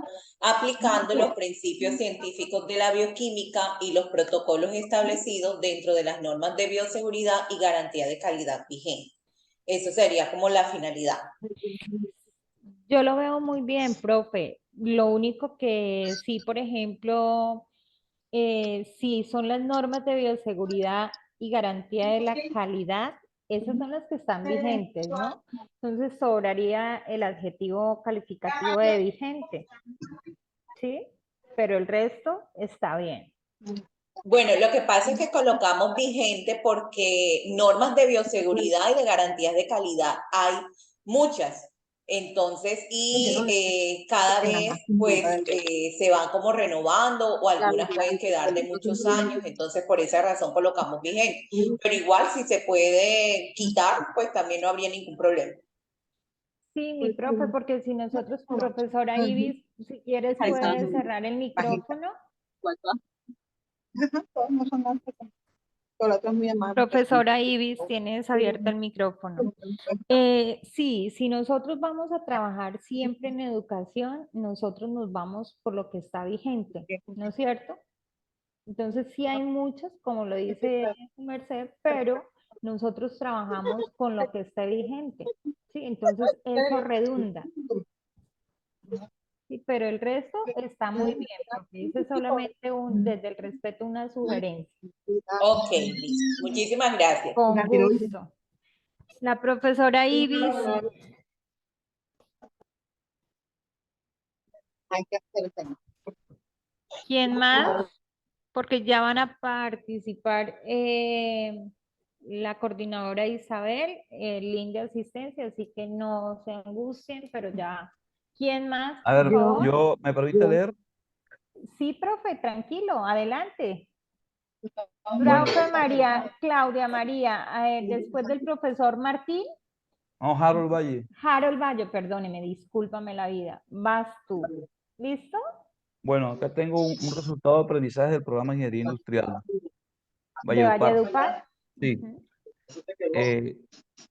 aplicando los principios científicos de la bioquímica y los protocolos establecidos dentro de las normas de bioseguridad y garantía de calidad vigente. Eso sería como la finalidad.
Yo lo veo muy bien, profe. Lo único que sí, por ejemplo, si son las normas de bioseguridad y garantía de la calidad, esas son las que están vigentes, ¿no? Entonces sobraría el adjetivo calificativo de vigente, ¿sí? Pero el resto está bien.
Bueno, lo que pasa es que colocamos vigente porque normas de bioseguridad y de garantías de calidad hay muchas. Entonces, cada vez pues se van como renovando o algunas pueden quedar de muchos años, entonces por esa razón colocamos vigente. Pero igual si se puede quitar, pues también no habría ningún problema.
Sí, mi profe, porque si nosotros, profesora Ibis, si quieres puedes cerrar el micrófono. Profesora Ibis, tienes abierto el micrófono. Sí, si nosotros vamos a trabajar siempre en educación, nosotros nos vamos por lo que está vigente, ¿no es cierto? Entonces sí hay muchas, como lo dice su merced, pero nosotros trabajamos con lo que está vigente, ¿sí? Entonces eso redunda. Sí, pero el resto está muy bien, porque dice solamente desde el respeto una sugerencia.
Ok, listo. Muchísimas gracias.
Con gusto. La profesora Ibis. ¿Quién más? Porque ya van a participar la coordinadora Isabel, el link de asistencia, así que no se angustien, pero ya. ¿Quién más,
A
por
ver,
favor?
¿me permite leer?
Sí, profe, tranquilo, adelante.
Bueno,
Profe María, Claudia María, después del profesor Martín,
vamos, Harold Valle.
Harold Valle, perdóneme, discúlpame la vida. Vas tú. ¿Listo?
Bueno, acá tengo un resultado de aprendizaje del programa de Ingeniería Industrial,
De
Valledupar.
Valledupar.
Sí.
Ujú.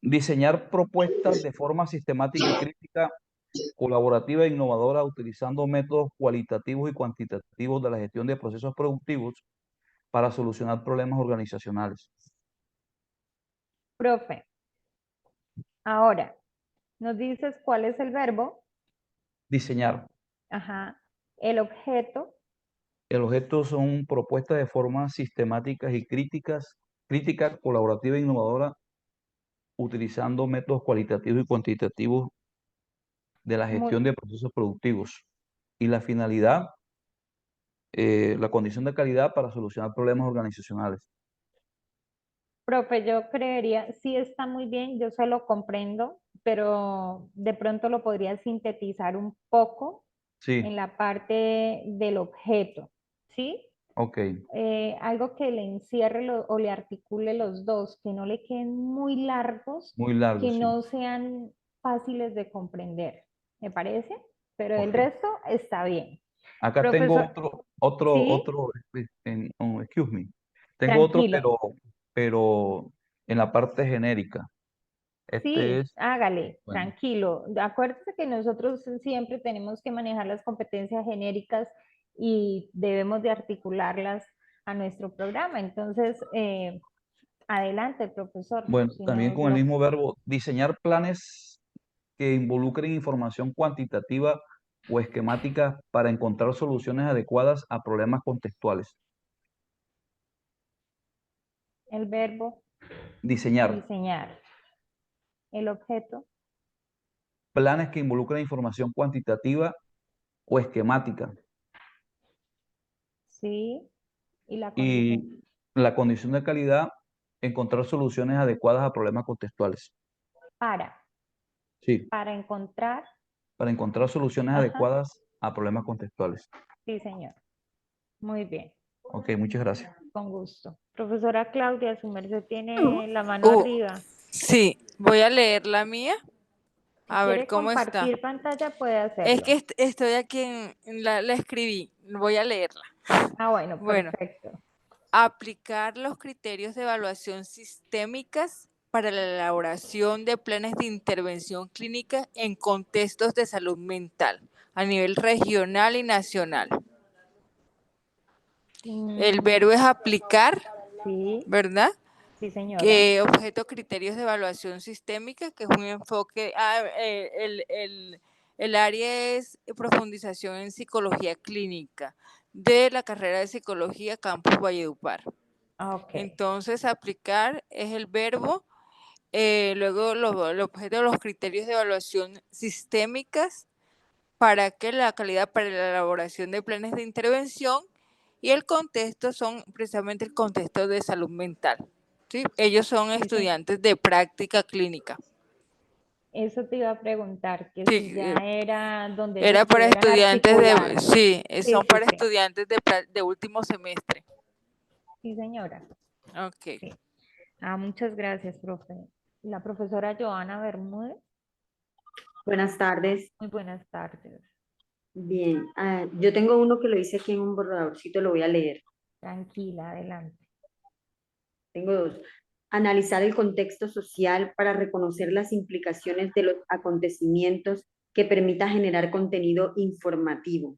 Diseñar propuestas de forma sistemática y crítica, colaborativa e innovadora, utilizando métodos cualitativos y cuantitativos de la gestión de procesos productivos para solucionar problemas organizacionales.
Profe, ahora, nos dices cuál es el verbo,
Diseñar.
ajá, el objeto,
El objeto son propuestas de forma sistemáticas y crítica, colaborativa e innovadora, utilizando métodos cualitativos y cuantitativos de la
muy,
gestión de procesos productivos. Y la finalidad, la condición de calidad para solucionar problemas organizacionales.
Profe, yo creería, sí está muy bien, yo se lo comprendo, pero de pronto lo podría sintetizar un poco
Sí,
en la parte del objeto, ¿sí?
ok,
Algo que le encierre o le articule los dos, que no le queden muy largos,
muy largo,
que
sí.
no sean fáciles de comprender, ¿me parece? Pero el
Ok.
resto está bien.
Acá tengo
Profesor, ¿sí?
excuse me. Tengo otro,
Tranquilo.
pero en la parte genérica. Este
Sí,
es,
hágale,
bueno,
tranquilo. Acuérdese que nosotros siempre tenemos que manejar las competencias genéricas y debemos de articularlas a nuestro programa. Entonces, adelante, profesor,
bueno,
si
también
nos
con el
lo...
mismo verbo, diseñar planes que involucren información cuantitativa o esquemática para encontrar soluciones adecuadas a problemas contextuales.
El verbo
Diseñar
diseñar, el objeto,
planes que involucren información cuantitativa o esquemática.
sí, y la condición.
Y la condición de calidad, encontrar soluciones adecuadas a problemas contextuales.
Para,
Sí,
para encontrar,
para encontrar soluciones
ajá,
adecuadas a problemas contextuales.
sí, señor. Muy bien,
Ok, muchas gracias.
con gusto. Profesora Claudia, su merced tiene la mano
Uh,
arriba.
sí, voy a leer la mía,
Si
a ver
quiere
cómo está.
compartir pantalla, puede
Es que
hacerlo.
estoy aquí la escribí, voy a leerla.
Ah, bueno,
Bueno,
perfecto.
aplicar los criterios de evaluación sistémicas para la elaboración de planes de intervención clínica en contextos de salud mental a nivel regional y nacional. El
Mm,
verbo es aplicar,
sí,
¿verdad?
sí, señora.
Que objeto criterios de evaluación sistémica, que es un enfoque, el área es profundización en psicología clínica de la carrera de psicología Campus Valledupar.
Ok.
Entonces, aplicar es el verbo, luego el objeto de los criterios de evaluación sistémicas para que la calidad para la elaboración de planes de intervención y el contexto son precisamente el contexto de salud mental. ¿Sí? Ellos son
Sí, sí.
estudiantes de práctica clínica.
Eso te iba a preguntar, que si
Sí,
ya era donde ellos
era para
pudieran
estudiantes
articular.
sí,
Sí,
son
sí,
para
sí.
estudiantes de último semestre.
Sí, señora.
Ok.
Sí. Ah, muchas gracias, profe. La profesora Joana Bermúdez.
Buenas tardes.
Muy buenas tardes.
Bien, yo tengo uno que lo hice aquí en un borradorcito, lo voy a leer.
Tranquila, adelante.
Tengo dos. Analizar el contexto social para reconocer las implicaciones de los acontecimientos que permita generar contenido informativo.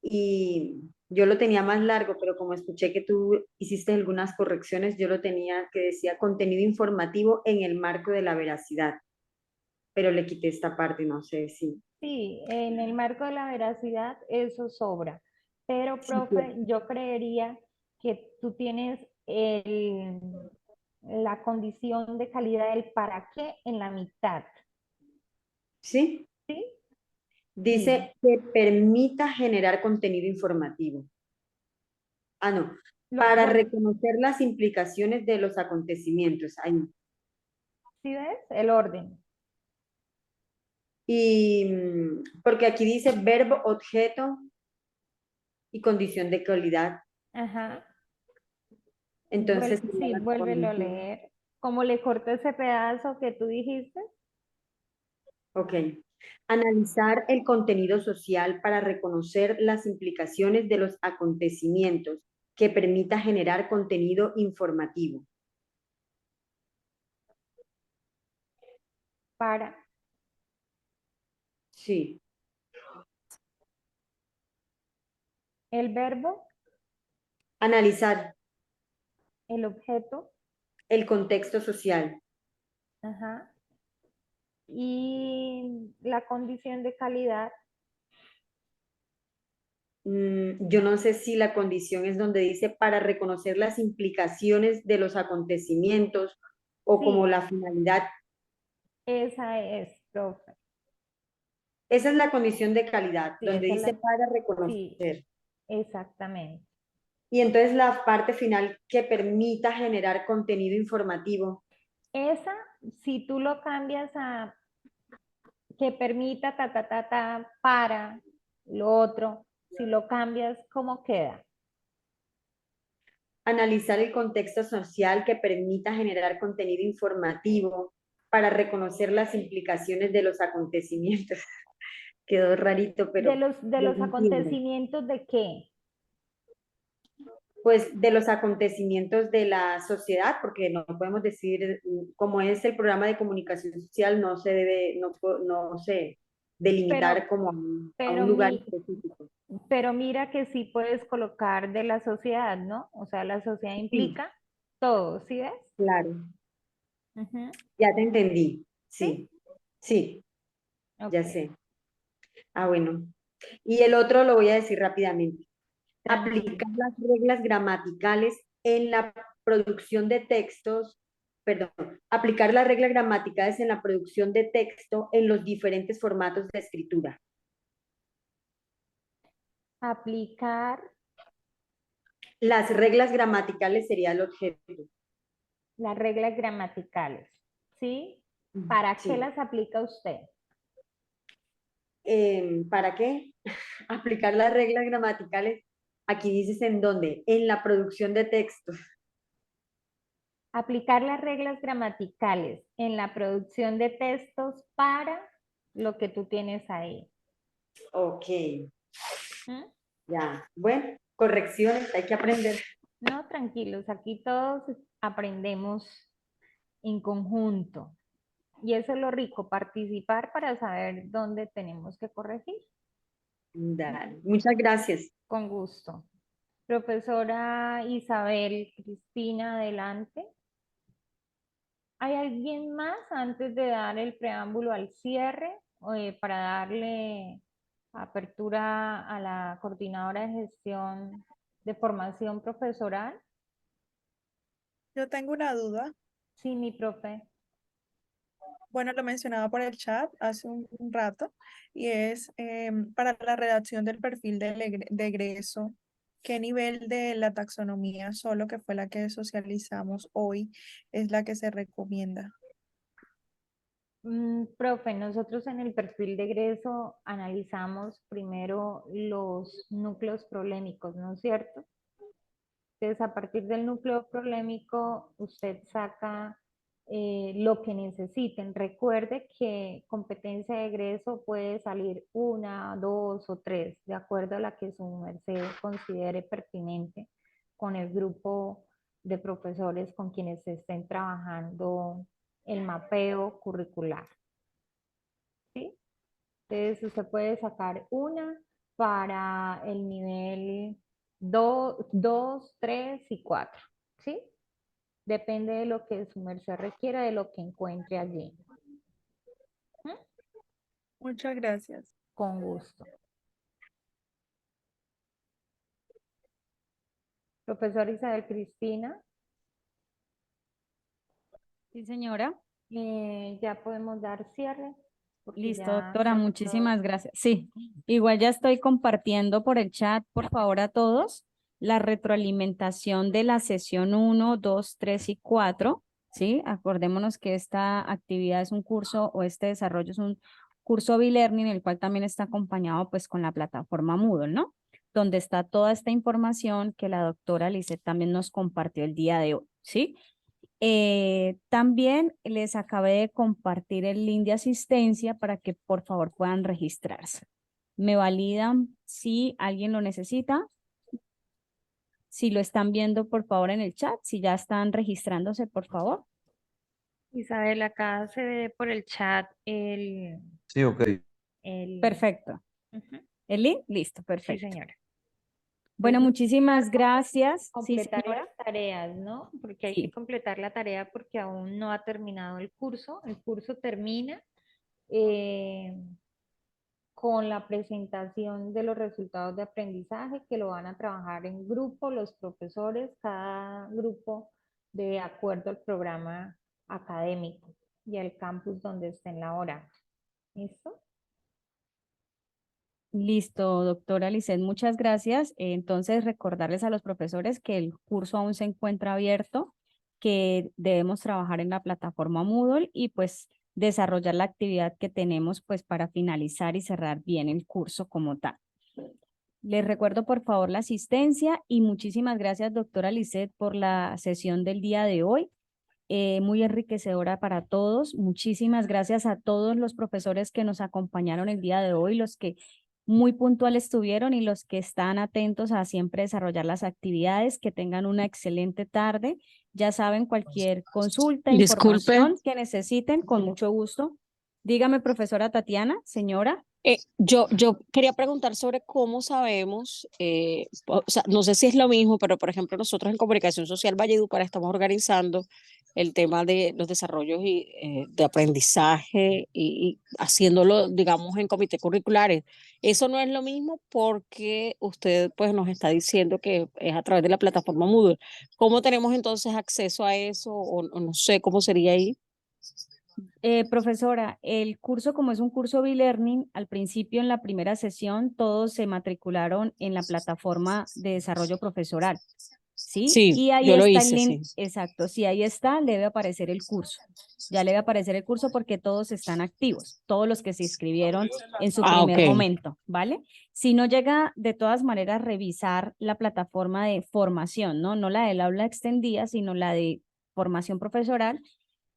Y yo lo tenía más largo, pero como escuché que tú hiciste algunas correcciones, yo lo tenía que decía contenido informativo en el marco de la veracidad, pero le quité esta parte, no sé si...
Sí, en el marco de la veracidad eso sobra, pero
Sí,
profe, yo creería que tú tienes la condición de calidad del para qué en la mitad,
¿sí?
¿sí? Sí,
Dice que permita generar contenido informativo. Ah, no. Para
bueno,
reconocer las implicaciones de los acontecimientos. Ahí.
¿sí ves? El orden.
Y porque aquí dice verbo, objeto y condición de calidad.
Ajá.
Entonces, sería
Sí,
la
vuélvelo a
condición.
leer. ¿Cómo le corté ese pedazo que tú dijiste?
Ok. Analizar el contenido social para reconocer las implicaciones de los acontecimientos que permita generar contenido informativo.
Para
Sí.
el verbo,
Analizar
el objeto,
el contexto social.
ajá, y la condición de calidad.
Yo no sé si la condición es donde dice para reconocer las implicaciones de los acontecimientos o como
Sí,
la finalidad.
esa es, profe.
Esa es la condición de calidad,
Sí,
donde
esa es
dice
la,
para
sí,
reconocer.
exactamente.
Y entonces la parte final que permita generar contenido informativo.
Esa, si tú lo cambias a que permita para lo otro, si lo cambias, ¿cómo queda?
Analizar el contexto social que permita generar contenido informativo para reconocer las implicaciones de los acontecimientos. Quedó rarito, pero
De los
lo entiendo.
acontecimientos de qué?
Pues de los acontecimientos de la sociedad, porque no podemos decir, como es el programa de comunicación social, no se debe, no se delimitar como a un lugar específico.
Pero mira que sí puedes colocar de la sociedad, ¿no? O sea, la sociedad implica todo, ¿sí ves?
Claro,
Ujú.
ya te entendí.
¿Sí?
Sí, ya
Ok.
sé. Ah, bueno. Y el otro lo voy a decir rápidamente.
Tranquilo.
Aplicar las reglas gramaticales en la producción de textos, perdón, aplicar las reglas gramaticales en la producción de texto en los diferentes formatos de escritura.
Aplicar
Las reglas gramaticales sería el objeto.
las reglas gramaticales, ¿sí? ¿Para qué
Sí.
las aplica usted?
¿Para qué? Aplicar las reglas gramaticales. Aquí dices en dónde. En la producción de textos.
Aplicar las reglas gramaticales en la producción de textos para lo que tú tienes ahí.
Ok,
¿Mm?
ya. Bueno, correcciones, hay que aprender.
No, tranquilos, aquí todos aprendemos en conjunto. Y eso es lo rico, participar para saber dónde tenemos que corregir.
Dale. Muchas gracias.
Con gusto. Profesora Isabel Cristina, adelante. ¿Hay alguien más antes de dar el preámbulo al cierre para darle apertura a la coordinadora de gestión de formación profesoral?
Yo tengo una duda.
Sí, mi profe.
Bueno, lo mencionaba por el chat hace un rato, y es para la redacción del perfil de egreso, ¿qué nivel de la taxonomía, solo que fue la que socializamos hoy, es la que se recomienda?
Profe, nosotros en el perfil de egreso analizamos primero los núcleos prolémicos, ¿no es cierto? Entonces, a partir del núcleo prolémico, usted saca lo que necesiten. Recuerde que competencia de egreso puede salir una, dos o tres, de acuerdo a la que su merced considere pertinente con el grupo de profesores con quienes se estén trabajando el mapeo curricular. ¿Sí? Entonces, usted puede sacar una para el nivel 2, 3 y 4, ¿sí? Depende de lo que su merced requiera, de lo que encuentre allí. ¿Mm?
Muchas gracias.
Con gusto. Profesora Isabel Cristina.
Sí, señora.
Ya podemos dar cierre.
Listo,
Ya
doctora,
se
muchísimas gracias. Sí, igual ya estoy compartiendo por el chat, por favor, a todos, la retroalimentación de la sesión 1, 2, 3 y 4, ¿sí? Acordémonos que esta actividad es un curso o este desarrollo es un curso B-Learning, el cual también está acompañado pues con la plataforma Moodle, ¿no? Donde está toda esta información que la doctora Lisset también nos compartió el día de hoy, ¿sí? También les acabé de compartir el link de asistencia para que por favor puedan registrarse. ¿Me validan si alguien lo necesita? Si lo están viendo, por favor, en el chat. Si ya están registrándose, por favor.
Isabel, acá se ve por el chat el...
Sí, ok.
Perfecto.
Ujú.
¿El link? Listo,
Sí,
perfecto.
señora.
Bueno, muchísimas gracias. Sí,
Completar
señora.
las tareas, ¿no? Porque hay
Sí.
que completar la tarea porque aún no ha terminado el curso. El curso termina eh, con la presentación de los resultados de aprendizaje que lo van a trabajar en grupo los profesores, cada grupo de acuerdo al programa académico y al campus donde estén laborando. ¿Listo?
Listo, doctora Lisset, muchas gracias. Entonces, recordarles a los profesores que el curso aún se encuentra abierto, que debemos trabajar en la plataforma Moodle y pues desarrollar la actividad que tenemos pues para finalizar y cerrar bien el curso como tal. Les recuerdo por favor la asistencia y muchísimas gracias, doctora Lisset, por la sesión del día de hoy. Muy enriquecedora para todos. Muchísimas gracias a todos los profesores que nos acompañaron el día de hoy, los que muy puntuales estuvieron y los que están atentos a siempre desarrollar las actividades. Que tengan una excelente tarde. Ya saben, cualquier consulta,
Disculpe.
información que necesiten, con mucho gusto. Dígame, profesora Tatiana, señora.
Yo quería preguntar sobre cómo sabemos, o sea, no sé si es lo mismo, pero por ejemplo nosotros en Comunicación Social Valledupar estamos organizando el tema de los desarrollos de aprendizaje y haciéndolo, digamos, en comités curriculares. Eso no es lo mismo porque usted pues nos está diciendo que es a través de la plataforma Moodle. ¿Cómo tenemos entonces acceso a eso o no sé cómo sería ahí?
Profesora, el curso, como es un curso B-Learning, al principio en la primera sesión todos se matricularon en la plataforma de desarrollo profesoral, ¿sí?
Sí,
Y ahí
yo lo
está el
hice,
link,
sí.
exacto, sí, ahí está, le debe aparecer el curso. Ya le debe aparecer el curso porque todos están activos, todos los que se inscribieron en su primer
ok.
momento, ¿vale? Si no llega, de todas maneras, revisar la plataforma de formación, ¿no? No la del aula extendida, sino la de formación profesoral.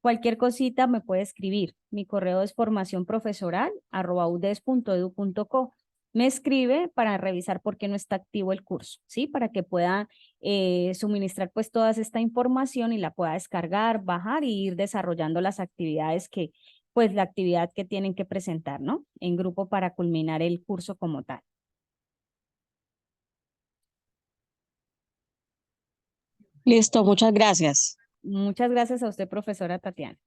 Cualquier cosita me puede escribir. Mi correo es formacionprofesoral@udes.edu.co. Me escribe para revisar por qué no está activo el curso, ¿sí? Para que pueda suministrar pues toda esta información y la pueda descargar, bajar y ir desarrollando las actividades pues la actividad que tienen que presentar, ¿no? En grupo para culminar el curso como tal.
Listo, muchas gracias.
Muchas gracias a usted, profesora Tatiana.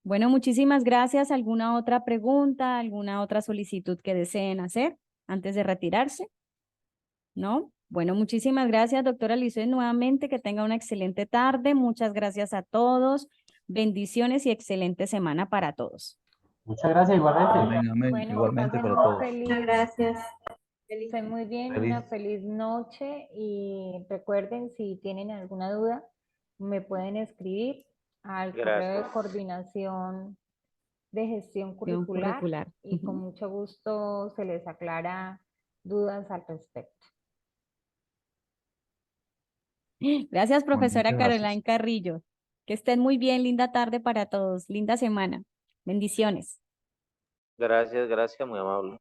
Bueno, muchísimas gracias. ¿Alguna otra pregunta, alguna otra solicitud que deseen hacer antes de retirarse? ¿No? Bueno, muchísimas gracias, doctora Lisset, nuevamente. Que tenga una excelente tarde. Muchas gracias a todos. Bendiciones y excelente semana para todos.
Muchas gracias igualmente.
Amén, amén.
Bueno,
Igualmente
pasen
para
una
todos.
feliz, estén muy bien,
Feliz.
una feliz noche y recuerden, si tienen alguna duda, me pueden escribir al correo de coordinación de gestión curricular y con mucho gusto se les aclara dudas al respecto.
Gracias,
Bueno,
profesora
muchas gracias.
Caroline Carrillo. Que estén muy bien. Linda tarde para todos. Linda semana. Bendiciones.
Gracias, muy amable.